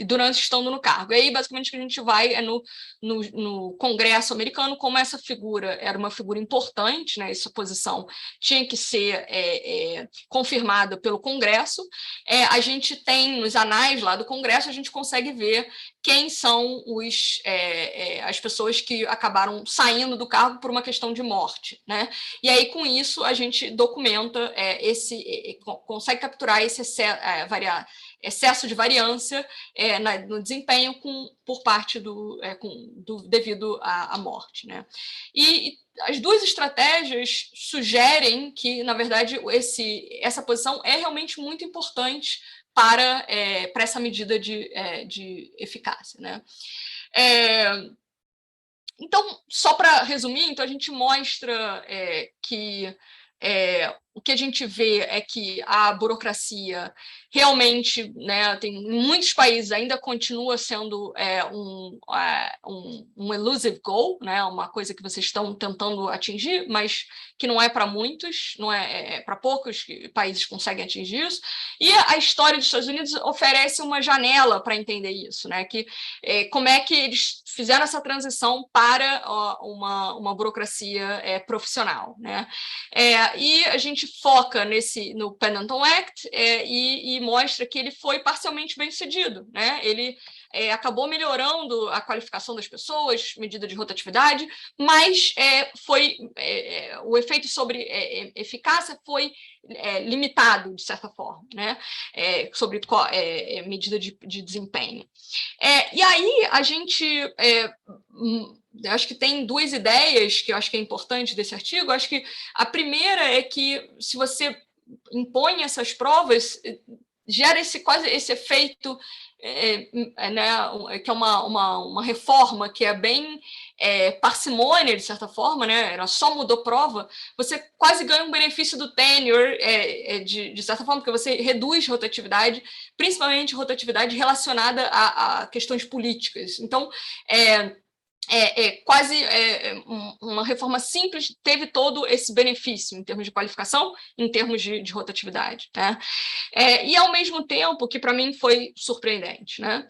durante estando no cargo. E aí, basicamente, que a gente vai no Congresso americano, como essa figura era uma figura importante, né, essa posição tinha que ser confirmada pelo Congresso, a gente tem, nos anais lá do Congresso, a gente consegue ver quem são as pessoas que acabaram saindo do cargo por uma questão de morte, né? E aí, com isso, a gente documenta consegue capturar esse excesso de variância no desempenho por parte devido à morte, né? E as duas estratégias sugerem que, na verdade, essa posição é realmente muito importante para essa medida de eficácia, né? Então, só para resumir, então a gente mostra que o que a gente vê é que a burocracia realmente, né, em muitos países ainda continua sendo um elusive goal, né, uma coisa que vocês estão tentando atingir, mas que não é para muitos, não é para poucos países conseguem atingir isso. E a história dos Estados Unidos oferece uma janela para entender isso, né, que como é que eles fizeram essa transição para uma burocracia profissional, né? E a gente foca no Pennington Act e mostra que ele foi parcialmente bem-sucedido, né? Ele acabou melhorando a qualificação das pessoas, medida de rotatividade, mas o efeito sobre eficácia foi limitado, de certa forma, né? Sobre medida de desempenho. E aí a gente eu acho que tem duas ideias que eu acho que é importante desse artigo. Eu acho que a primeira é que, se você impõe essas provas, gera quase esse efeito, né, que é uma reforma que é bem parcimônia, de certa forma, né, ela só mudou prova, você quase ganha um benefício do tenure, de certa forma, porque você reduz rotatividade, principalmente rotatividade relacionada a questões políticas. Então, quase uma reforma simples teve todo esse benefício em termos de qualificação, em termos de rotatividade, né? E ao mesmo tempo, que para mim foi surpreendente, né?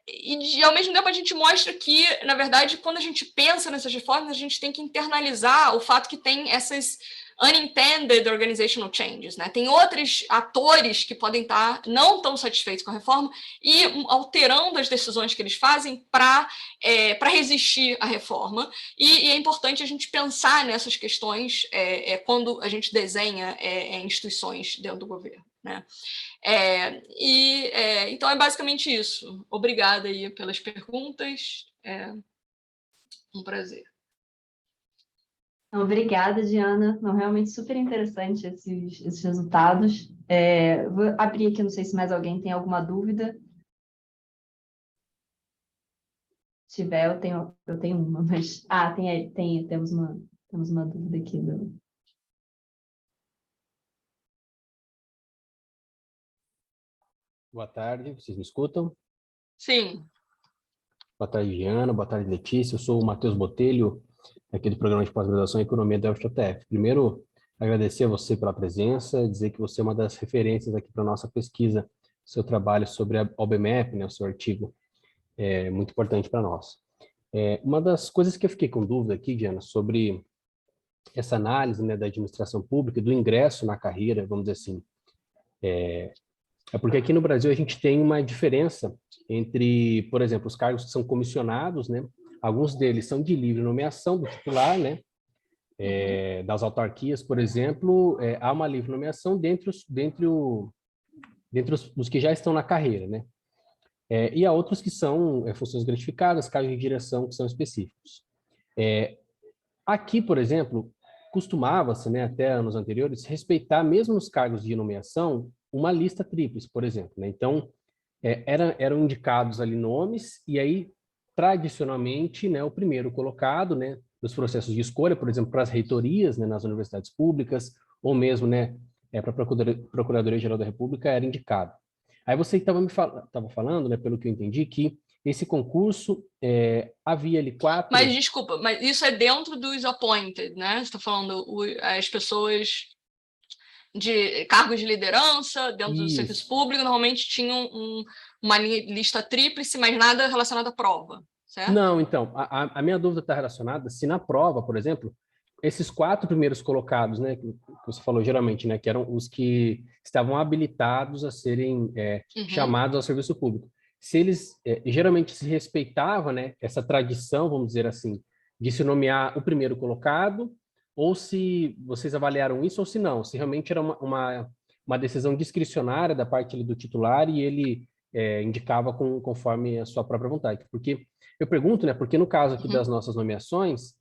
E ao mesmo tempo a gente mostra que, na verdade, quando a gente pensa nessas reformas, a gente tem que internalizar o fato que tem essas unintended organizational changes, né? Tem outros atores que podem estar não tão satisfeitos com a reforma e alterando as decisões que eles fazem para resistir à reforma. E é importante a gente pensar nessas questões quando a gente desenha instituições dentro do governo, né? Então é basicamente isso. Obrigada aí pelas perguntas. Um prazer. Obrigada, Diana. Não, realmente super interessante esses resultados. Vou abrir aqui, não sei se mais alguém tem alguma dúvida. Se tiver, eu tenho uma, mas... temos uma dúvida aqui. Boa tarde, vocês me escutam? Sim. Boa tarde, Diana. Boa tarde, Letícia. Eu sou o Matheus Botelho, aqui do Programa de Pós-Graduação em Economia da UFJF. Primeiro, agradecer a você pela presença, dizer que você é uma das referências aqui para a nossa pesquisa, seu trabalho sobre a OBMAP, né, o seu artigo, é muito importante para nós. Uma das coisas que eu fiquei com dúvida aqui, Diana, sobre essa análise, né, da administração pública, do ingresso na carreira, vamos dizer assim, porque aqui no Brasil a gente tem uma diferença entre, por exemplo, os cargos que são comissionados, né? Alguns deles são de livre nomeação do titular, né? Das autarquias, por exemplo, há uma livre nomeação dentre os que já estão na carreira, né? E há outros que são funções gratificadas, cargos de direção que são específicos. Aqui, por exemplo, costumava-se, né, até anos anteriores, respeitar, mesmo nos cargos de nomeação, uma lista tríplice, por exemplo, né? Então, eram indicados ali nomes, e aí, tradicionalmente, né, o primeiro colocado, né, nos processos de escolha, por exemplo, para as reitorias, né, nas universidades públicas, ou mesmo, né, para a Procuradoria-Geral da República, era indicado. Aí você estava falando, né, pelo que eu entendi, que esse concurso havia ali 4... Mas, desculpa, mas isso é dentro dos appointed, né? Você está falando as pessoas de cargos de liderança dentro do serviço público normalmente tinham uma lista tríplice, mas nada relacionado à prova, certo? Não, então, a minha dúvida está relacionada se na prova, por exemplo, esses 4 primeiros colocados, né, que você falou geralmente, né, que eram os que estavam habilitados a serem chamados ao serviço público. Se eles geralmente se respeitava, né, essa tradição, vamos dizer assim, de se nomear o primeiro colocado, ou se vocês avaliaram isso ou se não, se realmente era uma decisão discricionária da parte ali do titular e ele indicava conforme a sua própria vontade. Porque eu pergunto, né, porque no caso aqui das nossas nomeações,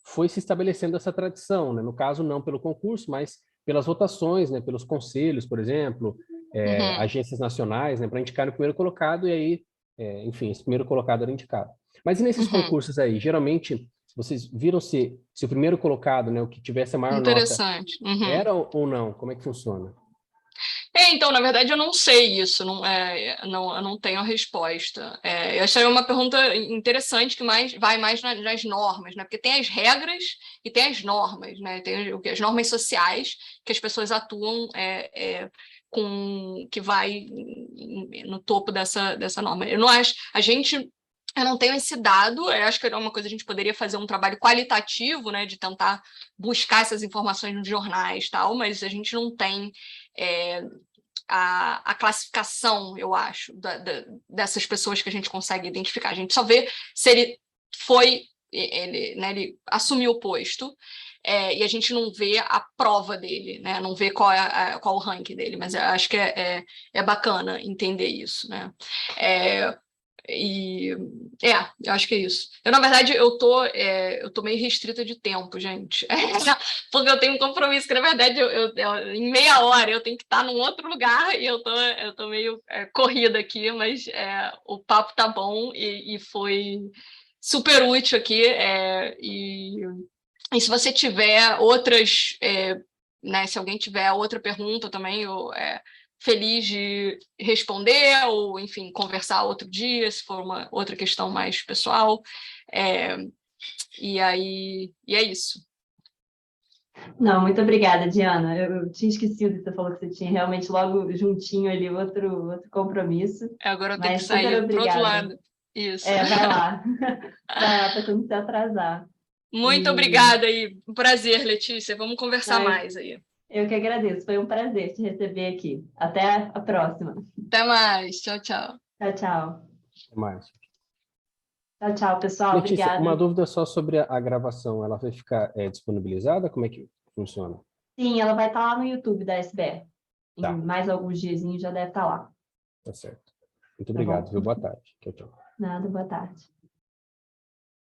foi se estabelecendo essa tradição, né? No caso, não pelo concurso, mas pelas votações, né, pelos conselhos, por exemplo, agências nacionais, né, para indicar o primeiro colocado, e aí, enfim, esse primeiro colocado era indicado. Mas e nesses concursos aí, geralmente, vocês viram se o primeiro colocado, né, o que tivesse a maior nota, era ou não? Como é que funciona? Então, na verdade, eu não sei isso, eu não tenho a resposta. Eu achei uma pergunta interessante que vai mais nas normas, né? Porque tem as regras e tem as normas, né? Tem as normas sociais que as pessoas atuam que vai no topo dessa norma. Eu não acho, eu não tenho esse dado, eu acho que é uma coisa que a gente poderia fazer um trabalho qualitativo, né, de tentar buscar essas informações nos jornais, tal, mas a gente não tem a classificação, eu acho, dessas pessoas que a gente consegue identificar. A gente só vê se ele assumiu o posto, e a gente não vê a prova dele, né? Não vê qual o ranking dele, mas eu acho que é bacana entender isso, né? Eu acho que é isso. Na verdade, eu tô meio restrita de tempo, gente. Porque eu tenho um compromisso que, na verdade, em meia hora eu tenho que estar num outro lugar e eu tô meio corrida aqui, mas o papo tá bom e foi super útil aqui. E se você tiver outras, né, se alguém tiver outra pergunta também, eu feliz de responder ou, enfim, conversar outro dia, se for uma outra questão mais pessoal. E é isso. Não, muito obrigada, Diana. Eu tinha esquecido, você falou que você tinha realmente logo juntinho ali outro compromisso. Agora eu tenho que sair para o outro lado. Isso. Vai lá. Vai lá, para você não se atrasar. Muito obrigada aí. Um prazer, Letícia. Vamos conversar mais aí. Eu que agradeço. Foi um prazer te receber aqui. Até a próxima. Até mais. Tchau, tchau. Tchau, tchau. Até mais. Tchau, tchau, pessoal. Letícia, obrigada. Uma dúvida só sobre a gravação. Ela vai ficar disponibilizada? Como é que funciona? Sim, ela vai estar lá no YouTube da SBR. Tá. Em mais alguns diazinhos já deve estar lá. Tá certo. Muito obrigado, viu? Boa tarde. Tchau, tchau. Nada, boa tarde.